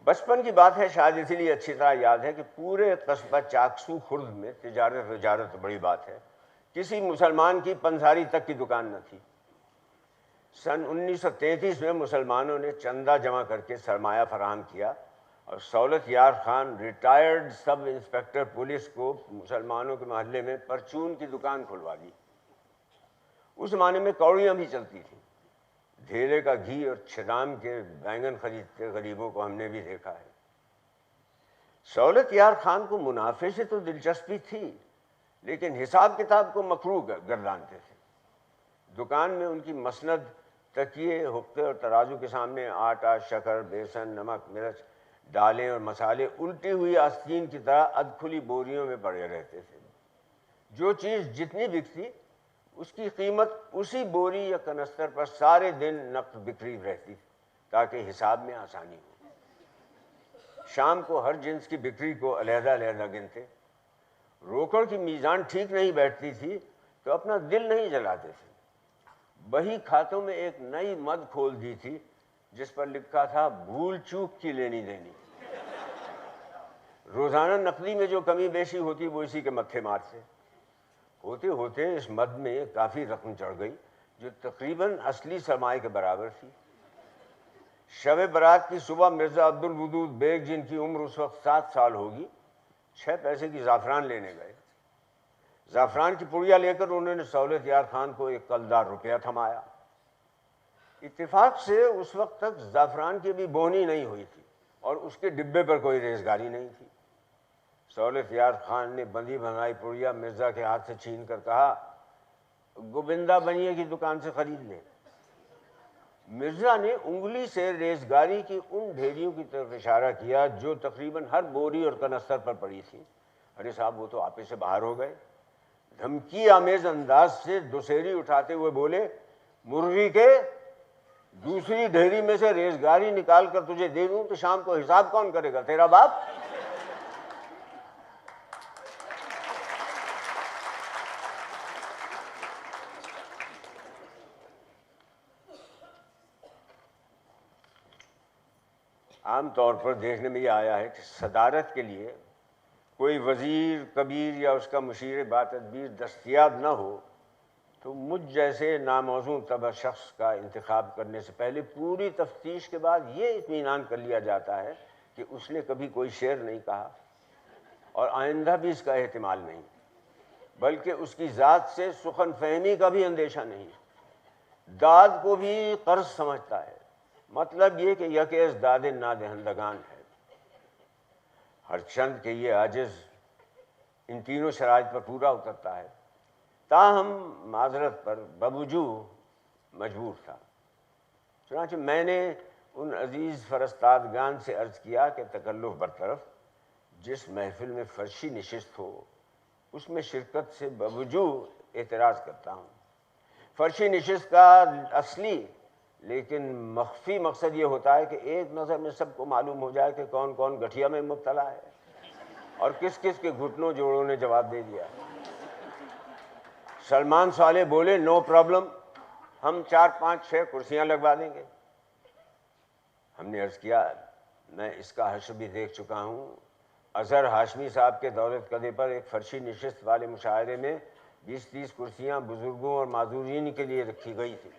بچپن کی بات ہے، شاید اسی لیے اچھی طرح یاد ہے کہ پورے قصبہ چاکسو خرد میں تجارت بڑی بات ہے، کسی مسلمان کی پنساری تک کی دکان نہ تھی۔ سن 1933 میں مسلمانوں نے چندہ جمع کر کے سرمایہ فراہم کیا اور سہولت یار خان ریٹائرڈ سب انسپکٹر پولیس کو مسلمانوں کے محلے میں پرچون کی دکان کھلوا دی۔ اس زمانے میں کوڑیاں بھی چلتی تھیں، دھیرے کا گھی اور چھدام کے بینگن خریدتے غریبوں کو ہم نے بھی دیکھا ہے۔ سہولت یار خان کو منافع سے تو دلچسپی تھی، لیکن حساب کتاب کو مکروہ گردانتے تھے۔ دکان میں ان کی مسند تکیے، حقے اور ترازو کے سامنے آٹا، شکر، بیسن، نمک، مرچ، دالیں اور مسالے الٹی ہوئی آستین کی طرح ادکھلی بوریوں میں پڑے رہتے تھے۔ جو چیز جتنی بکتی اس کی قیمت اسی بوری یا کنستر پر سارے دن نقد بکھری رہتی تاکہ حساب میں آسانی ہو۔ شام کو ہر جنس کی بکری کو علیحدہ علیحدہ گنتے۔ روکڑ کی میزان ٹھیک نہیں بیٹھتی تھی تو اپنا دل نہیں جلاتے تھے۔ بہی کھاتوں میں ایک نئی مد کھول دی تھی جس پر لکھا تھا بھول چوک کی لینی دینی۔ روزانہ نقدی میں جو کمی بیشی ہوتی وہ اسی کے متھے مارتے۔ ہوتے ہوتے اس مد میں کافی رقم چڑھ گئی جو تقریباً اصلی سرمایہ کے برابر تھی۔ شب برات کی صبح مرزا عبد الودود بیگ، جن کی عمر اس وقت 7 سال ہوگی، 6 پیسے کی زعفران لینے گئے۔ زعفران کی پڑیا لے کر انہوں نے سہولت یار خان کو 1 کلدار روپیہ تھمایا۔ اتفاق سے اس وقت تک زعفران کی بھی بونی نہیں ہوئی تھی اور اس کے ڈبے پر کوئی ریزگاری نہیں تھی۔ سہولت یار خان نے بندھی بنائی پڑیا مرزا کے ہاتھ سے چھین کر کہا، گوبندہ بنیے کی دکان سے خرید لیں۔ مرزا نے انگلی سے ریزگاری کی ان ڈھیریوں کی طرف اشارہ کیا جو تقریباً ہر بوری اور کنستر پر پڑی تھی۔ ارے صاحب، وہ تو آپے سے باہر ہو گئے۔ دھمکی آمیز انداز سے دوسیری اٹھاتے ہوئے بولے، مرغی کے دوسری ڈھیری میں سے ریزگاری نکال کر تجھے دے دوں تو شام کو حساب کون کرے گا، تیرا باپ؟ عام طور پر دیکھنے میں یہ آیا ہے کہ صدارت کے لیے کوئی وزیر کبیر یا اس کا مشیر با تدبیر دستیاب نہ ہو تو مجھ جیسے ناموزوں طبع شخص کا انتخاب کرنے سے پہلے پوری تفتیش کے بعد یہ اطمینان کر لیا جاتا ہے کہ اس نے کبھی کوئی شعر نہیں کہا اور آئندہ بھی اس کا احتمال نہیں، بلکہ اس کی ذات سے سخن فہمی کا بھی اندیشہ نہیں، داد کو بھی قرض سمجھتا ہے، مطلب یہ کہ یکیز داد نادہندگان ہے۔ ہر چند کہ یہ عاجز ان تینوں شرائط پر پورا اترتا ہے، تاہم معذرت پر بوجوہ مجبور تھا۔ چنانچہ میں نے ان عزیز فرستادگان سے عرض کیا کہ تکلف برطرف، جس محفل میں فرشی نشست ہو اس میں شرکت سے بوجوہ اعتراض کرتا ہوں۔ فرشی نشست کا اصلی لیکن مخفی مقصد یہ ہوتا ہے کہ ایک نظر میں سب کو معلوم ہو جائے کہ کون کون گٹھیا میں مبتلا ہے اور کس کس کے گھٹنوں جوڑوں نے جواب دے دیا۔ سلمان صالح بولے، نو پرابلم، ہم 4 5 6 کرسیاں لگوا دیں گے۔ ہم نے عرض کیا، میں اس کا حشر بھی دیکھ چکا ہوں۔ اظہر ہاشمی صاحب کے دولت قدے پر ایک فرشی نشست والے مشاعرے میں 20 30 کرسیاں بزرگوں اور معذورین کے لیے رکھی گئی تھی۔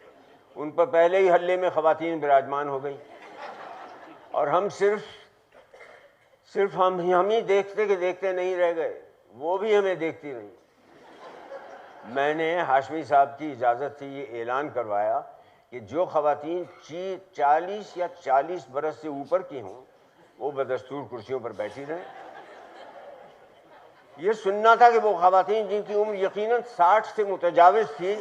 ان پر پہلے ہی حلے میں خواتین براجمان ہو گئی اور ہم صرف ہم ہی دیکھتے کہ دیکھتے نہیں رہ گئے، وہ بھی ہمیں دیکھتی رہی۔ میں نے ہاشمی صاحب کی اجازت سے یہ اعلان کروایا کہ جو خواتین 40 یا 40 برس سے اوپر کی ہوں وہ بدستور کرسیوں پر بیٹھی رہیں۔ یہ سننا تھا کہ وہ خواتین جن کی عمر یقیناً 60 سے متجاوز تھی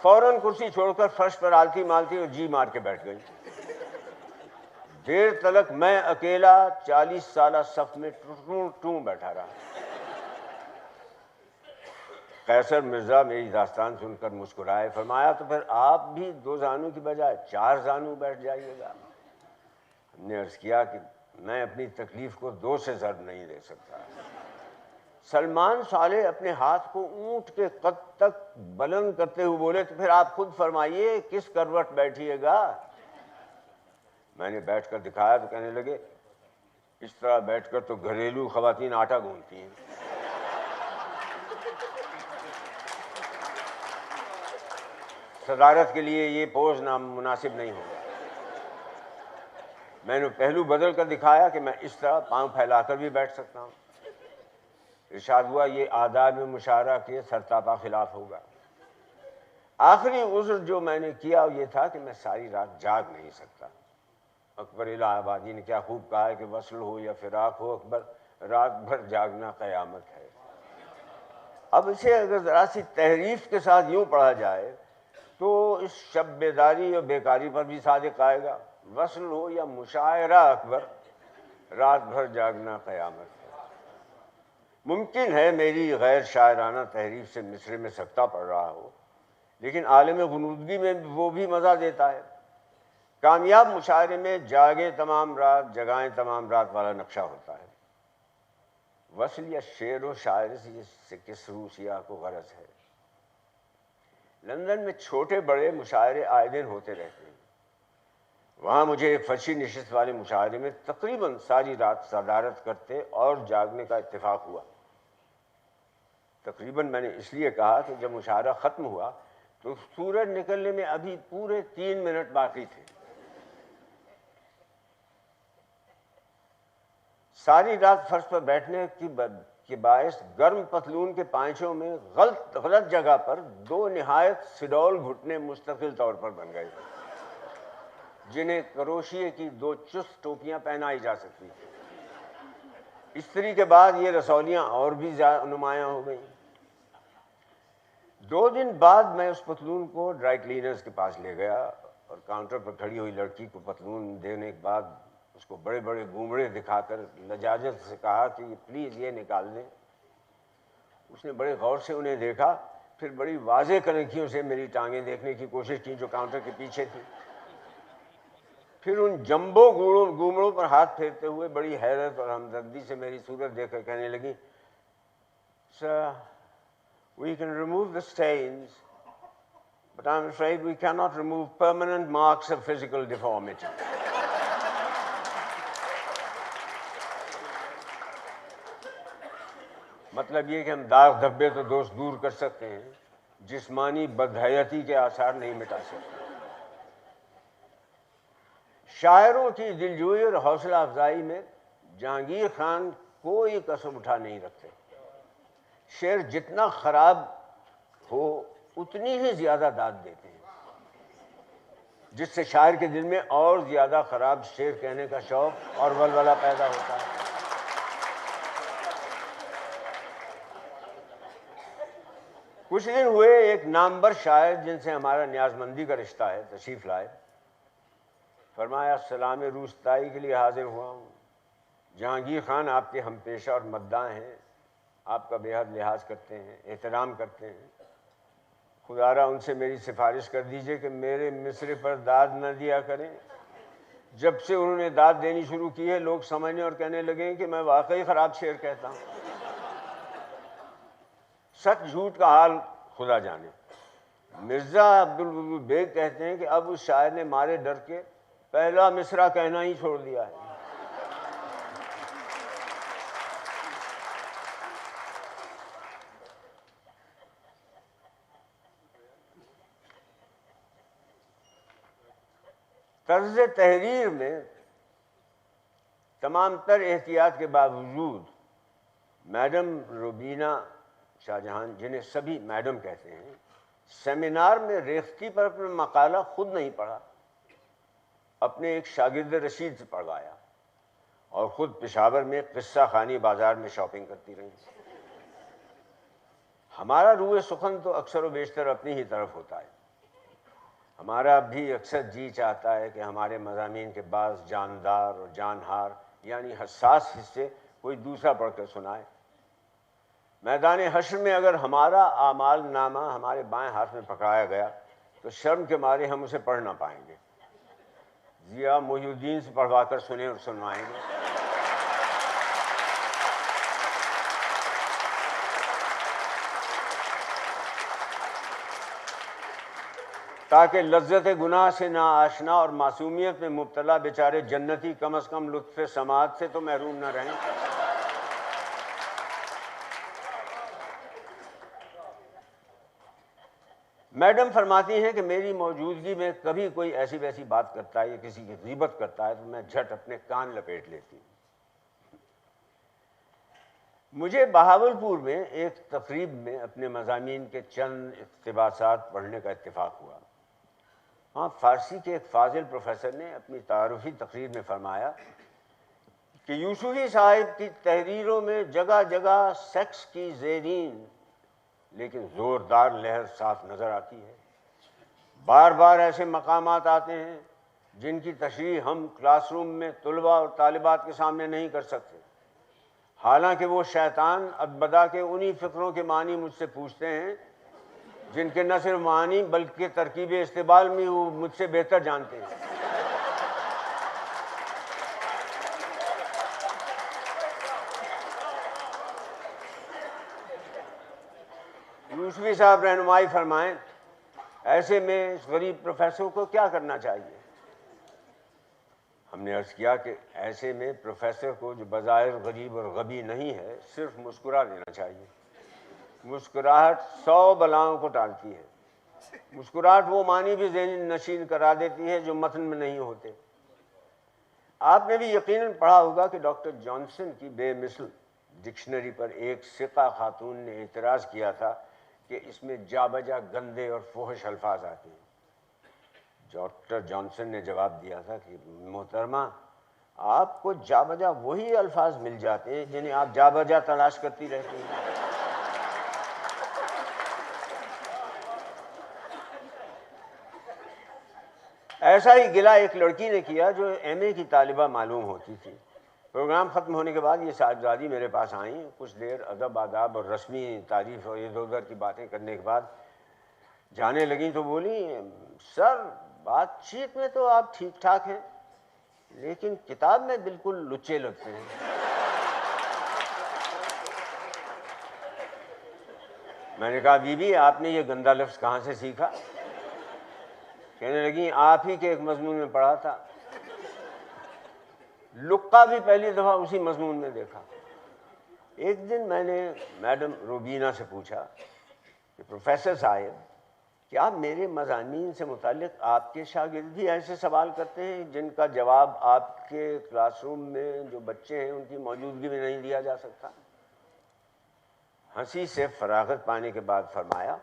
فوراً کرسی چھوڑ کر فرش پر آلتی مالتی اور جی مار کے بیٹھ گئی۔ دیر تلک میں اکیلا 40 سالہ صف میں ٹوں بیٹھا رہا۔ قیصر مرزا میری داستان سن کر مسکرائے، فرمایا تو پھر آپ بھی 2 زانوں کی بجائے 4 زانوں بیٹھ جائیے گا۔ ہم نے عرض کیا کہ میں اپنی تکلیف کو 2 سے ضرب نہیں دے سکتا۔ سلمان صالح اپنے ہاتھ کو اونٹ کے قد تک بلند کرتے ہوئے بولے تو پھر آپ خود فرمائیے کس کروٹ بیٹھیے گا؟ میں نے بیٹھ کر دکھایا تو کہنے لگے اس طرح بیٹھ کر تو گھریلو خواتین آٹا گوندتی ہیں۔ صدارت کے لیے یہ پوز نامناسب نہیں ہوگا۔ میں نے پہلو بدل کر دکھایا کہ میں اس طرح پاؤں پھیلا کر بھی بیٹھ سکتا ہوں۔ ارشاد ہوا یہ آداب مشاعرہ کے سرتاپا خلاف ہوگا۔ آخری عذر جو میں نے کیا یہ تھا کہ میں ساری رات جاگ نہیں سکتا۔ اکبر الہ آبادی نے کیا خوب کہا ہے کہ وصل ہو یا فراق ہو اکبر، رات بھر جاگنا قیامت ہے۔ اب اسے اگر ذرا سی تحریف کے ساتھ یوں پڑھا جائے تو اس شب بیداری اور بیکاری پر بھی صادق آئے گا، وصل ہو یا مشاعرہ اکبر، رات بھر جاگنا قیامت ہے۔ ممکن ہے میری غیر شاعرانہ تحریف سے مصرے میں سکتہ پڑ رہا ہو، لیکن عالم غنودگی میں وہ بھی مزہ دیتا ہے۔ کامیاب مشاعرے میں جاگے تمام رات جگائیں تمام رات والا نقشہ ہوتا ہے۔ وصل یا شعر و شاعری سے کس روسیہ کو غرض ہے؟ لندن میں چھوٹے بڑے مشاعرے آئے دن ہوتے رہتے ہیں۔ وہاں مجھے ایک فرشی نشست والے مشاعرے میں تقریباً ساری رات صدارت کرتے اور جاگنے کا اتفاق ہوا۔ تقریباً میں نے اس لیے کہا کہ جب مشاعرہ ختم ہوا تو سورج نکلنے میں ابھی پورے 3 منٹ باقی تھے۔ ساری رات فرش پر بیٹھنے کے باعث گرم پتلون کے پائچوں میں غلط جگہ پر 2 نہایت سڈول گھٹنے مستقل طور پر بن گئے، جنہیں کروشیے کی 2 چست ٹوپیاں پہنائی جا سکتی تھیں۔ استری کے بعد یہ رسولیاں اور بھی نمایاں ہو گئیں۔ 2 دن بعد میں اس پتلون کو ڈرائی کلینرز کے پاس لے گیا اور کاؤنٹر پر کھڑی ہوئی لڑکی کو پتلون دینے کے بعد اس کو بڑے بڑے گھونگھڑے دکھا کر لجاجت سے کہا کہ پلیز یہ نکال دیں۔ اس نے بڑے غور سے انہیں دیکھا، پھر بڑی واضح کنکھیوں سے میری ٹانگیں دیکھنے کی کوشش کی جو کاؤنٹر کے پیچھے تھی، پھر ان جمبو گھونگھڑوں پر ہاتھ پھیرتے ہوئے بڑی حیرت اور ہمدردی سے میری صورت دیکھ کر کہنے لگی Sir, we can remove the stains, but I'm afraid we cannot remove permanent marks of physical deformity. مطلب یہ کہ ہم داغ دھبے تو دوست دور کر سکتے ہیں، جسمانی بدحیاتی کے آثار نہیں مٹا سکتے۔ شاعروں کی دلجوئی اور حوصلہ افزائی میں جہانگیر خان کوئی قسم اٹھا نہیں رکھتے۔ شعر جتنا خراب ہو اتنی ہی زیادہ داد دیتے ہیں، جس سے شاعر کے دل میں اور زیادہ خراب شعر کہنے کا شوق اور ولولہ پیدا ہوتا ہے۔ کچھ دن ہوئے ایک نامور شاعر جن سے ہمارا نیاز مندی کا رشتہ ہے تشریف لائے۔ فرمایا سلام روستائی کے لیے حاضر ہوا ہوں۔ جہانگیر خان آپ کے ہم پیشہ اور مداح ہیں، آپ کا بے حد لحاظ کرتے ہیں، احترام کرتے ہیں۔ خدا را ان سے میری سفارش کر دیجئے کہ میرے مصرے پر داد نہ دیا کریں۔ جب سے انہوں نے داد دینی شروع کی ہے لوگ سمجھنے اور کہنے لگے کہ میں واقعی خراب شعر کہتا ہوں۔ سچ جھوٹ کا حال خدا جانے۔ مرزا عبدالودود بیگ کہتے ہیں کہ اب اس شاعر نے مارے ڈر کے پہلا مصرع کہنا ہی چھوڑ دیا ہے۔ طرز تحریر میں تمام تر احتیاط کے باوجود میڈم روبینہ شاہ جہان، جنہیں سبھی میڈم کہتے ہیں، سیمینار میں ریختگی پر اپنا مقالہ خود نہیں پڑھا، اپنے ایک شاگرد رشید سے پڑھوایا اور خود پشاور میں قصہ خانی بازار میں شاپنگ کرتی رہی۔ ہمارا روح سخن تو اکثر و بیشتر اپنی ہی طرف ہوتا ہے۔ ہمارا بھی اکثر جی چاہتا ہے کہ ہمارے مضامین کے بعض جاندار اور جانہار یعنی حساس حصے کوئی دوسرا پڑھ کر سنائے۔ میدان حشر میں اگر ہمارا اعمال نامہ ہمارے بائیں ہاتھ میں پکڑایا گیا تو شرم کے مارے ہم اسے پڑھ نہ پائیں گے، ضیاء محی الدین سے پڑھوا کر سنیں اور سنوائیں گے۔ تاکہ لذت گناہ سے نا آشنا اور معصومیت میں مبتلا بیچارے جنتی کم از کم لطف سماعت سے تو محروم نہ رہیں۔ میڈم فرماتی ہیں کہ میری موجودگی میں کبھی کوئی ایسی ویسی بات کرتا ہے یا کسی کی غیبت کرتا ہے تو میں جھٹ اپنے کان لپیٹ لیتی ہوں۔ مجھے بہاولپور میں ایک تقریب میں اپنے مضامین کے چند اقتباسات پڑھنے کا اتفاق ہوا۔ ہاں، فارسی کے ایک فاضل پروفیسر نے اپنی تعارفی تقریر میں فرمایا کہ یوسفی صاحب کی تحریروں میں جگہ جگہ سیکس کی زیرین لیکن زوردار لہر صاف نظر آتی ہے۔ بار بار ایسے مقامات آتے ہیں جن کی تشریح ہم کلاس روم میں طلباء اور طالبات کے سامنے نہیں کر سکتے، حالانکہ وہ شیطان ادبدا کے انہی فکروں کے معنی مجھ سے پوچھتے ہیں جن کے نہ صرف معنی بلکہ ترکیب استعمال میں وہ مجھ سے بہتر جانتے ہیں۔ یوسفی صاحب رہنمائی فرمائیں، ایسے میں اس غریب پروفیسر کو کیا کرنا چاہیے؟ ہم نے عرض کیا کہ ایسے میں پروفیسر کو جو بظاہر غریب اور غبی نہیں ہے صرف مسکرا دینا چاہیے۔ مسکراہٹ 100 بلاؤں کو ٹالتی ہے۔ مسکراہٹ وہ معنی بھی ذہن نشین کرا دیتی ہے جو متن میں نہیں ہوتے۔ آپ نے بھی یقیناً پڑھا ہوگا کہ ڈاکٹر جانسن کی بے مثل ڈکشنری پر ایک ثقہ خاتون نے اعتراض کیا تھا کہ اس میں جا بجا گندے اور فحش الفاظ آتے ہیں۔ ڈاکٹر جانسن نے جواب دیا تھا کہ محترمہ، آپ کو جا بجا وہی الفاظ مل جاتے ہیں جنہیں آپ جا بجا تلاش کرتی رہتی ہیں۔ ایسا ہی گلہ ایک لڑکی نے کیا جو ایم اے کی طالبہ معلوم ہوتی تھی۔ پروگرام ختم ہونے کے بعد یہ صاحبزادی میرے پاس آئیں، کچھ دیر ادب آداب اور رسمی تعریف اور ادھر ادھر کی باتیں کرنے کے بعد جانے لگیں تو بولی، سر بات چیت میں تو آپ ٹھیک ٹھاک ہیں لیکن کتاب میں بالکل لچے لگتے ہیں۔ میں نے کہا بی بی آپ نے یہ گندا لفظ کہاں سے سیکھا؟ کہنے لگیں آپ ہی کے ایک مضمون میں پڑھا تھا۔ لقا بھی پہلی دفعہ اسی مضمون میں دیکھا۔ ایک دن میں نے میڈم روبینہ سے پوچھا کہ پروفیسر صاحب کیا میرے مضامین سے متعلق آپ کے شاگرد بھی ایسے سوال کرتے ہیں جن کا جواب آپ کے کلاس روم میں جو بچے ہیں ان کی موجودگی میں نہیں دیا جا سکتا؟ ہنسی سے فراغت پانے کے بعد فرمایا،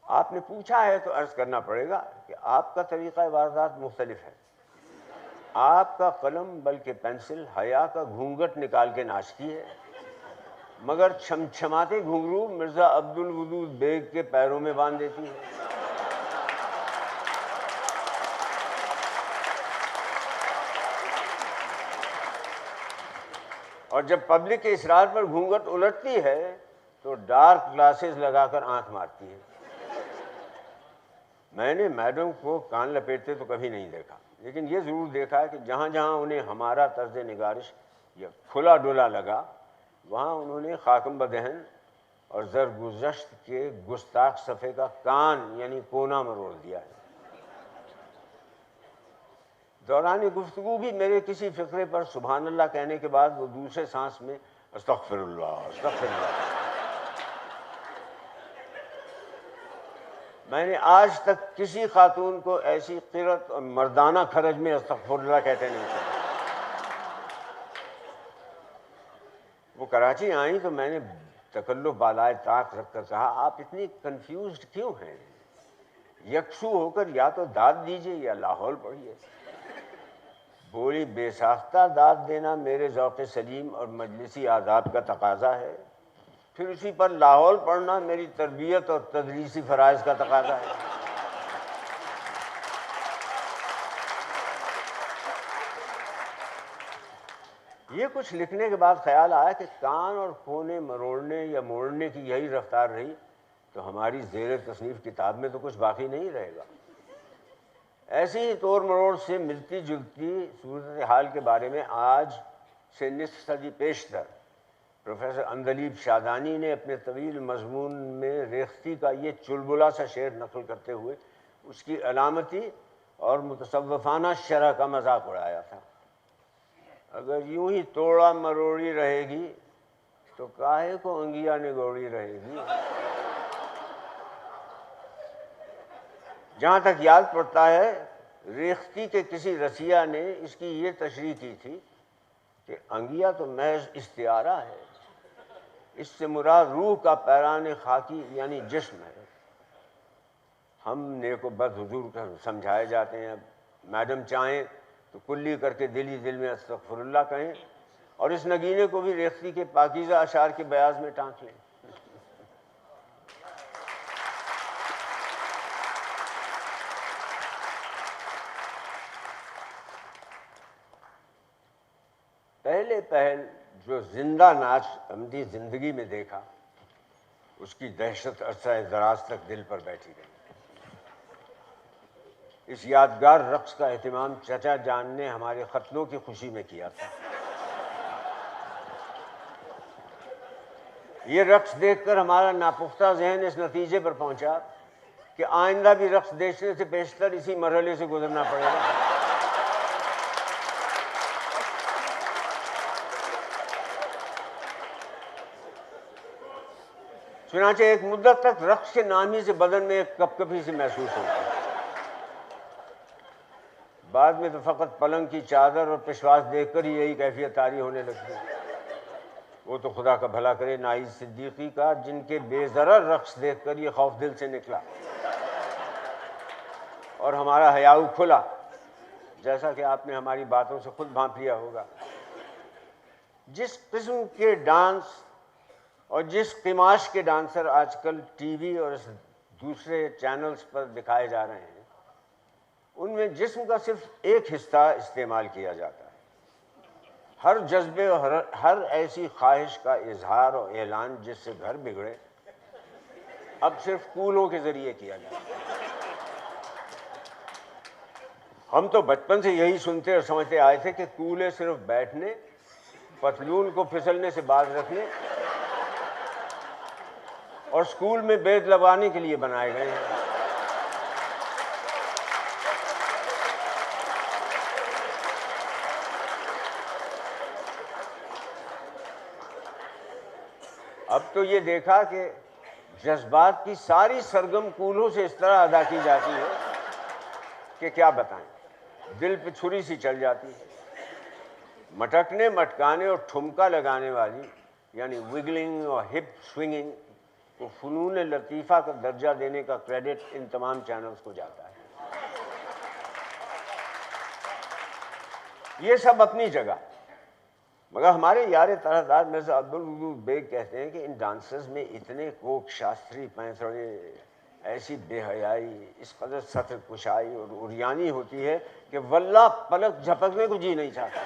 آپ نے پوچھا ہے تو عرض کرنا پڑے گا کہ آپ کا طریقہ واردات مختلف ہے۔ آپ کا قلم بلکہ پینسل حیا کا گھونگھٹ نکال کے ناچتی ہے، مگر چھمچھماتے گھنگرو مرزا عبد الودود بیگ کے پیروں میں باندھ دیتی ہے۔ اور جب پبلک کے اصرار پر گھونگھٹ الٹتی ہے تو ڈارک گلاسز لگا کر آنکھ مارتی ہے۔ میں نے میڈم کو کان لپیٹتے تو کبھی نہیں دیکھا، لیکن یہ ضرور دیکھا ہے کہ جہاں جہاں انہیں ہمارا طرز نگارش یا کھلا ڈولا لگا وہاں انہوں نے خاکم بدہن اور زرگزشت کے گستاخ صفحے کا کان یعنی کونا مروڑ دیا ہے۔ دوران گفتگو بھی میرے کسی فقرے پر سبحان اللہ کہنے کے بعد وہ دوسرے سانس میں استغفر اللہ استغفر اللہ۔ میں نے آج تک کسی خاتون کو ایسی قرت اور مردانہ کھرج میں استغفر اللہ کہتے نہیں سنا۔ وہ کراچی آئیں تو میں نے تکلف بالائے طاق رکھ کر کہا، آپ اتنی کنفیوزڈ کیوں ہیں؟ یکسو ہو کر یا تو داد دیجیے یا لاہور پڑھیے۔ بولی، بے ساختہ داد دینا میرے ذوق سلیم اور مجلسی آداب کا تقاضا ہے، پھر اسی پر لاہور پڑھنا میری تربیت اور تدریسی فرائض کا تقاضا ہے۔ یہ کچھ لکھنے کے بعد خیال آیا کہ کان اور کونے مروڑنے یا موڑنے کی یہی رفتار رہی تو ہماری زیر تصنیف کتاب میں تو کچھ باقی نہیں رہے گا۔ ایسی ہی توڑ مروڑ سے ملتی جلتی صورتحال کے بارے میں آج سے نصف صدی پیشتر پروفیسر اندلیب شادانی نے اپنے طویل مضمون میں ریختی کا یہ چلبلا سا شعر نقل کرتے ہوئے اس کی علامتی اور متصوفانہ شرح کا مذاق اڑایا تھا۔ اگر یوں ہی توڑا مروڑی رہے گی تو کاہے کو انگیا نگوڑی رہے گی۔ جہاں تک یاد پڑتا ہے، ریختہ کے کسی رسیہ نے اس کی یہ تشریح کی تھی کہ انگیا تو محض استعارہ ہے، اس سے مراد روح کا پیران خاکی یعنی جسم ہے۔ ہم نیک و بد حضور کا سمجھائے جاتے ہیں۔ میڈم چاہیں تو کلی کر کے دل ہی دل میں استغفر اللہ کہیں، اور اس نگینے کو بھی ریختہ کے پاکیزہ اشعار کے بیاض میں ٹانک لیں۔ پہلے پہل جو زندہ ناچ عمدی زندگی میں دیکھا، اس کی دہشت عرصہ دراز تک دل پر بیٹھی رہی۔ اس یادگار رقص کا اہتمام چچا جان نے ہمارے ختنوں کی خوشی میں کیا تھا۔ یہ رقص دیکھ کر ہمارا ناپختہ ذہن اس نتیجے پر پہنچا کہ آئندہ بھی رقص دیکھنے سے بیشتر اسی مرحلے سے گزرنا پڑے گا۔ چنانچہ ایک مدت تک رقص کے نام ہی سے بدن میں ایک کپ کپی سے محسوس ہوتی ہے۔ بعد میں تو فقط پلنگ کی چادر اور پشواس دیکھ کر ہی یہی کیفیت طاری ہونے لگتی ہے۔ وہ تو خدا کا بھلا کرے نائز صدیقی کا، جن کے بے ضرر رقص دیکھ کر یہ خوف دل سے نکلا اور ہمارا حیاؤ کھلا، جیسا کہ آپ نے ہماری باتوں سے خود بھانپ لیا ہوگا۔ جس قسم کے ڈانس اور جس قماش کے ڈانسر آج کل ٹی وی اور دوسرے چینلز پر دکھائے جا رہے ہیں، ان میں جسم کا صرف ایک حصہ استعمال کیا جاتا ہے۔ ہر جذبے اور ہر ایسی خواہش کا اظہار اور اعلان جس سے گھر بگڑے، اب صرف کولوں کے ذریعے کیا جاتا ہے۔ ہم تو بچپن سے یہی سنتے اور سمجھتے آئے تھے کہ کولے صرف بیٹھنے، پتلون کو پھسلنے سے باز رکھنے اور اسکول میں بیت لگانے کے لیے بنائے گئے ہیں۔ اب تو یہ دیکھا کہ جذبات کی ساری سرگم کولوں سے اس طرح ادا کی جاتی ہے کہ کیا بتائیں، دل پہ چھری سی چل جاتی ہے۔ مٹکنے، مٹکانے اور ٹھمکا لگانے والی یعنی وگلنگ اور ہپ سوئنگنگ کو فنون لطیفہ کا درجہ دینے کا کریڈٹ ان تمام چینلز کو جاتا ہے۔ یہ سب اپنی جگہ، مگر ہمارے یار طرحدار مرزا عبدالودود بیگ کہتے ہیں کہ ان ڈانسرز میں اتنے کوک شاستری پینتڑے، ایسی بے حیائی، اس قدر سطر کشائی اور عریانی ہوتی ہے کہ واللہ پلک جھپکنے کو جی نہیں چاہتا۔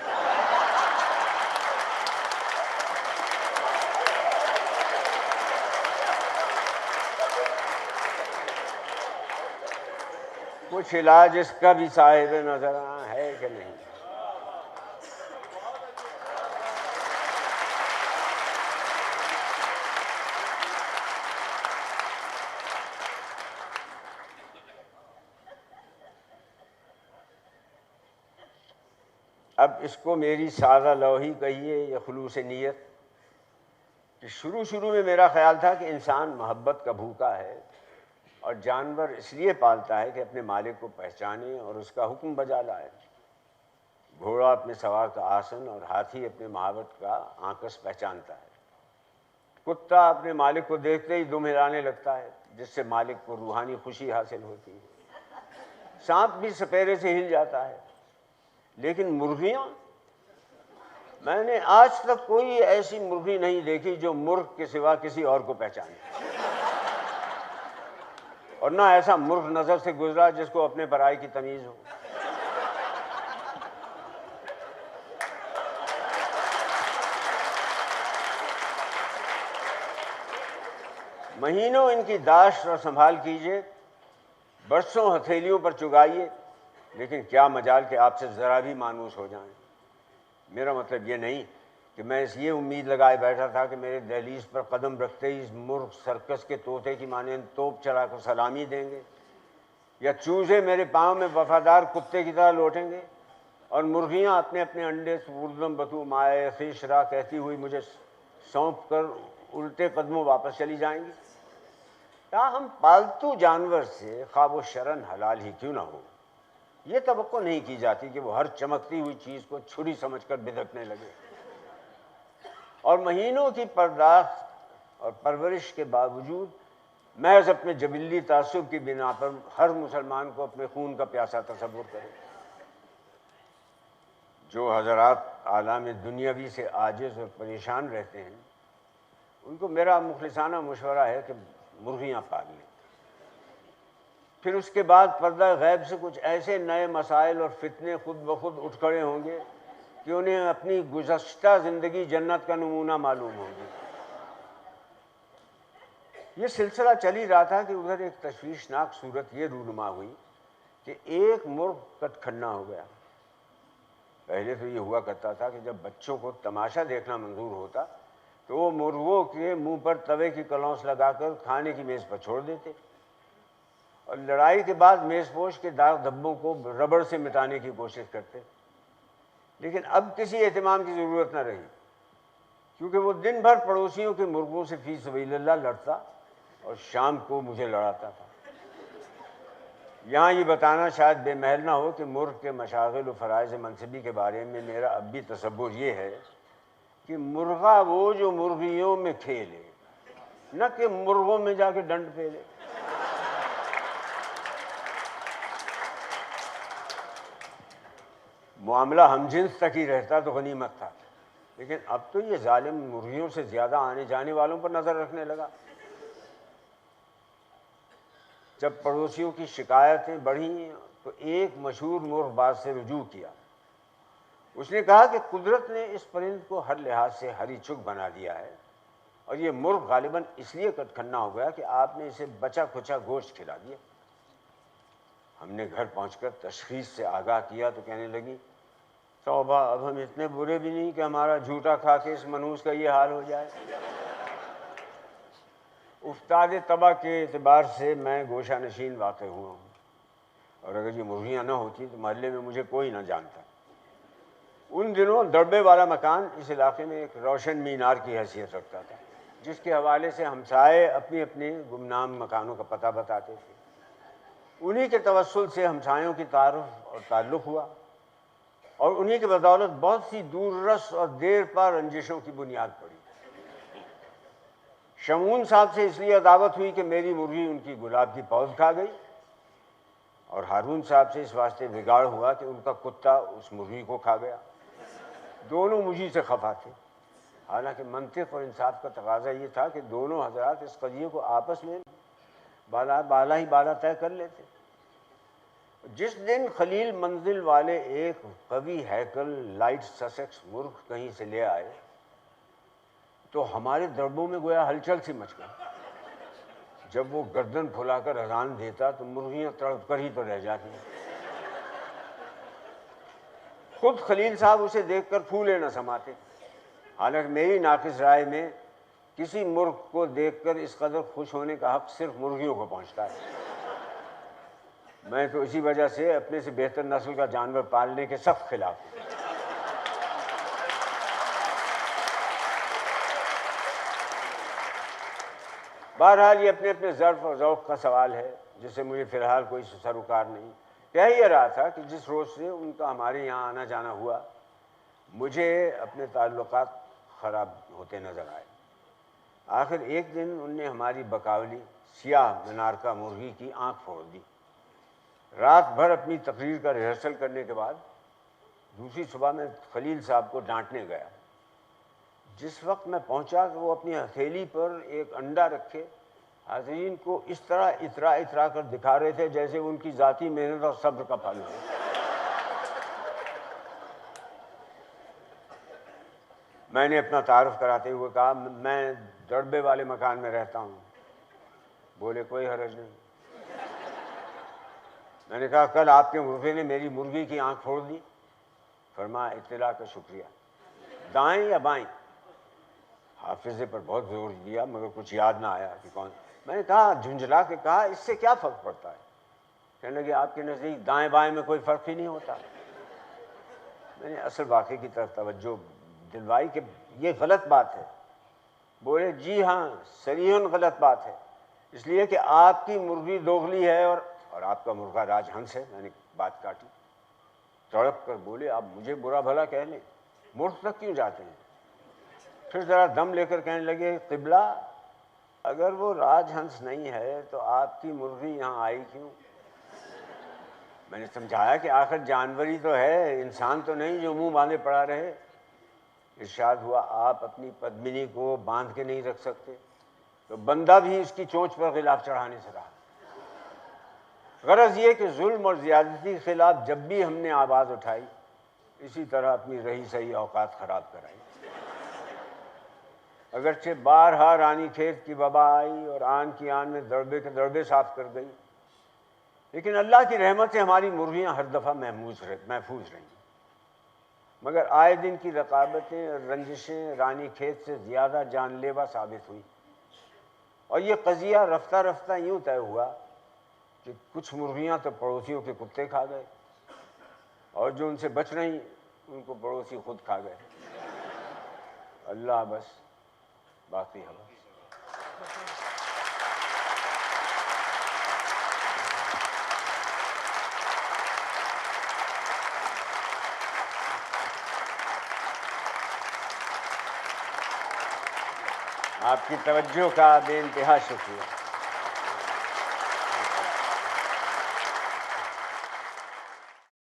کچھ علاج اس کا بھی صاحب نظر ہے کہ نہیں؟ اب اس کو میری سادہ لوحی کہیے یا خلوص نیت، کہ شروع میں میرا خیال تھا کہ انسان محبت کا بھوکا ہے اور جانور اس لیے پالتا ہے کہ اپنے مالک کو پہچانے اور اس کا حکم بجا لائے۔ گھوڑا اپنے سوار کا آسن اور ہاتھی اپنے مہاوت کا آنکس پہچانتا ہے۔ کتا اپنے مالک کو دیکھتے ہی دم ہلانے لگتا ہے، جس سے مالک کو روحانی خوشی حاصل ہوتی ہے۔ سانپ بھی سپیرے سے ہل جاتا ہے، لیکن مرغیاں، میں نے آج تک کوئی ایسی مرغی نہیں دیکھی جو مرغ کے سوا کسی اور کو پہچانے، اور نہ ایسا مرغ نظر سے گزرا جس کو اپنے پرائی کی تمیز ہو۔ مہینوں ان کی داشت اور سنبھال کیجیے، برسوں ہتھیلیوں پر چگائیے، لیکن کیا مجال کہ آپ سے ذرا بھی مانوس ہو جائیں۔ میرا مطلب یہ نہیں کہ میں اس یہ امید لگائے بیٹھا تھا کہ میرے دہلیز پر قدم رکھتے ہی مرغ سرکس کے طوطے کی مانند توپ چلا کر سلامی دیں گے۔ یا چوزے میرے پاؤں میں وفادار کتے کی طرح لوٹیں گے اور مرغیاں اپنے اپنے انڈے سپردم بتو مائے خویش را کہتی ہوئی مجھے سونپ کر الٹے قدموں واپس چلی جائیں گی؟ تاہم پالتو جانور سے خواہ وہ شرن حلال ہی کیوں نہ ہو، یہ توقع نہیں کی جاتی کہ وہ ہر چمکتی ہوئی چیز کو چھری سمجھ کر بدکنے لگے، اور مہینوں کی پرداخت اور پرورش کے باوجود محض اپنے جبلی تعصب کی بنا پر ہر مسلمان کو اپنے خون کا پیاسا تصور کرے۔ جو حضرات عالم دنیاوی سے عاجز اور پریشان رہتے ہیں، ان کو میرا مخلصانہ مشورہ ہے کہ مرغیاں پال لیں۔ پھر اس کے بعد پردہ غیب سے کچھ ایسے نئے مسائل اور فتنے خود بخود اٹھ کھڑے ہوں گے کہ انہیں اپنی گزشتہ زندگی جنت کا نمونہ معلوم ہوگی۔ یہ سلسلہ چل ہی رہا تھا کہ ادھر ایک تشویشناک صورت یہ رونما ہوئی کہ ایک مرغ کٹ کھنا ہو گیا۔ پہلے تو یہ ہوا کرتا تھا کہ جب بچوں کو تماشا دیکھنا منظور ہوتا تو وہ مرغوں کے منہ پر توے کی کلونس لگا کر کھانے کی میز پر چھوڑ دیتے اور لڑائی کے بعد میز پوش کے داغ دھبوں کو ربڑ سے مٹانے کی کوشش کرتے، لیکن اب کسی اہتمام کی ضرورت نہ رہی، کیونکہ وہ دن بھر پڑوسیوں کے مرغوں سے فی سبیل اللہ لڑتا اور شام کو مجھے لڑاتا تھا۔ یہاں یہ بتانا شاید بے محل نہ ہو کہ مرغ کے مشاغل و فرائض منصبی کے بارے میں میرا اب بھی تصور یہ ہے کہ مرغا وہ جو مرغیوں میں کھیلے، نہ کہ مرغوں میں جا کے ڈنڈ پھیلے۔ معاملہ ہم جنس تک ہی رہتا تو غنیمت تھا، لیکن اب تو یہ ظالم مرغیوں سے زیادہ آنے جانے والوں پر نظر رکھنے لگا۔ جب پڑوسیوں کی شکایتیں بڑھیں تو ایک مشہور مرغ باز سے رجوع کیا۔ اس نے کہا کہ قدرت نے اس پرند کو ہر لحاظ سے ہری چک بنا دیا ہے اور یہ مرغ غالباً اس لیے کٹ کھنا ہو گیا کہ آپ نے اسے بچا کھچا گوشت کھلا دیا۔ ہم نے گھر پہنچ کر تشخیص سے آگاہ کیا تو کہنے لگی، توبہ، اب ہم اتنے برے بھی نہیں کہ ہمارا جھوٹا کھا کے اس منحوس کا یہ حال ہو جائے۔ افتاد تباہ کے اعتبار سے میں گوشہ نشین واقع ہوا ہوں، اور اگر یہ مرغیاں نہ ہوتی تو محلے میں مجھے کوئی نہ جانتا۔ ان دنوں دربے والا مکان اس علاقے میں ایک روشن مینار کی حیثیت رکھتا تھا، جس کے حوالے سے ہمسائے اپنی اپنی گمنام مکانوں کا پتہ بتاتے تھے۔ انہی کے توسل سے ہمسایوں کی تعارف اور تعلق ہوا، اور انہی کی بدولت بہت سی دور رس اور دیر پا رنجشوں کی بنیاد پڑی۔ شمعون صاحب سے اس لیے عداوت ہوئی کہ میری مرغی ان کی گلاب کی پوز کھا گئی، اور ہارون صاحب سے اس واسطے بگاڑ ہوا کہ ان کا کتا اس مرغی کو کھا گیا۔ دونوں مجھے سے خفا تھے، حالانکہ منطق اور انصاف کا تقاضا یہ تھا کہ دونوں حضرات اس قضیے کو آپس میں بالا ہی بالا طے کر لیتے۔ جس دن خلیل منزل والے ایک قوی ہیکل لائٹ سسیکس مرغ کہیں سے لے آئے تو ہمارے دربوں میں گویا ہلچل سی مچ گئی۔ جب وہ گردن پھلا کر اذان دیتا تو مرغیاں تڑپ کر ہی تو رہ جاتی۔ خود خلیل صاحب اسے دیکھ کر پھولے نہ سماتے، حالانکہ میری ناقص رائے میں کسی مرغ کو دیکھ کر اس قدر خوش ہونے کا حق صرف مرغیوں کو پہنچتا ہے۔ میں تو اسی وجہ سے اپنے سے بہتر نسل کا جانور پالنے کے سخت خلاف ہوں۔ بہرحال یہ اپنے اپنے ظرف اور ذوق کا سوال ہے، جس سے مجھے فی الحال کوئی سروکار نہیں۔ کہہ یہ رہا تھا کہ جس روز سے ان کا ہمارے یہاں آنا جانا ہوا، مجھے اپنے تعلقات خراب ہوتے نظر آئے۔ آخر ایک دن ان نے ہماری بقاولی سیاہ منارکا مرغی کی آنکھ پھوڑ دی۔ رات بھر اپنی تقریر کا ریہرسل کرنے کے بعد دوسری صبح میں خلیل صاحب کو ڈانٹنے گیا۔ جس وقت میں پہنچا کہ وہ اپنی ہتھیلی پر ایک انڈا رکھے حاضرین کو اس طرح اترا اترا کر دکھا رہے تھے جیسے ان کی ذاتی محنت اور صبر کا پھل ہو۔ میں نے اپنا تعارف کراتے ہوئے کہا، میں دربے والے مکان میں رہتا ہوں۔ بولے کوئی حرج نہیں۔ میں نے کہا کل آپ کے مرغے نے میری مرغی کی آنکھ پھوڑ دی۔ فرمایا اطلاع کا شکریہ، دائیں یا بائیں؟ حافظے پر بہت زور دیا مگر کچھ یاد نہ آیا کہ کون۔ میں نے کہا، جھنجھلا کے کہا، اس سے کیا فرق پڑتا ہے؟ کہنے لگے آپ کے نزدیک دائیں بائیں میں کوئی فرق ہی نہیں ہوتا؟ میں نے اصل واقعے کی طرف توجہ دلوائی کہ یہ غلط بات ہے. بولے جی ہاں صریحاً غلط بات ہے، اس لیے کہ آپ کی مرغی دوغلی ہے اور آپ کا مرغا راج ہنس ہے. میں نے بات کاٹی، تڑپ کر بولے آپ مجھے برا بھلا کہہ لیں، ملک تک کیوں جاتے ہیں؟ پھر ذرا دم لے کر کہنے لگے قبلہ اگر وہ راج ہنس نہیں ہے تو آپ کی مرغی یہاں آئی کیوں؟ میں نے سمجھایا کہ آخر جانور ہی تو ہے، انسان تو نہیں جو منہ باندھے پڑا رہے. ارشاد ہوا آپ اپنی پدمنی کو باندھ کے نہیں رکھ سکتے تو بندہ بھی اس کی چونچ پر غلاف چڑھانے سے رہا. غرض یہ کہ ظلم اور زیادتی کے خلاف جب بھی ہم نے آواز اٹھائی اسی طرح اپنی رہی سہی اوقات خراب کرائی. اگرچہ بارہا رانی کھیت کی وبا آئی اور آن کی آن میں دربے کے دربے صاف کر گئی، لیکن اللہ کی رحمت سے ہماری مرغیاں ہر دفعہ محفوظ رہیں. مگر آئے دن کی رقابتیں اور رنجشیں رانی کھیت سے زیادہ جان لیوا ثابت ہوئی، اور یہ قضیہ رفتہ رفتہ یوں طے ہوا کہ کچھ مرغیاں تو پڑوسیوں کے کتے کھا گئے اور جو ان سے بچ رہیں ان کو پڑوسی خود کھا گئے. اللہ بس باقی ہوا. آپ کی توجہ کا بے انتہا شکریہ.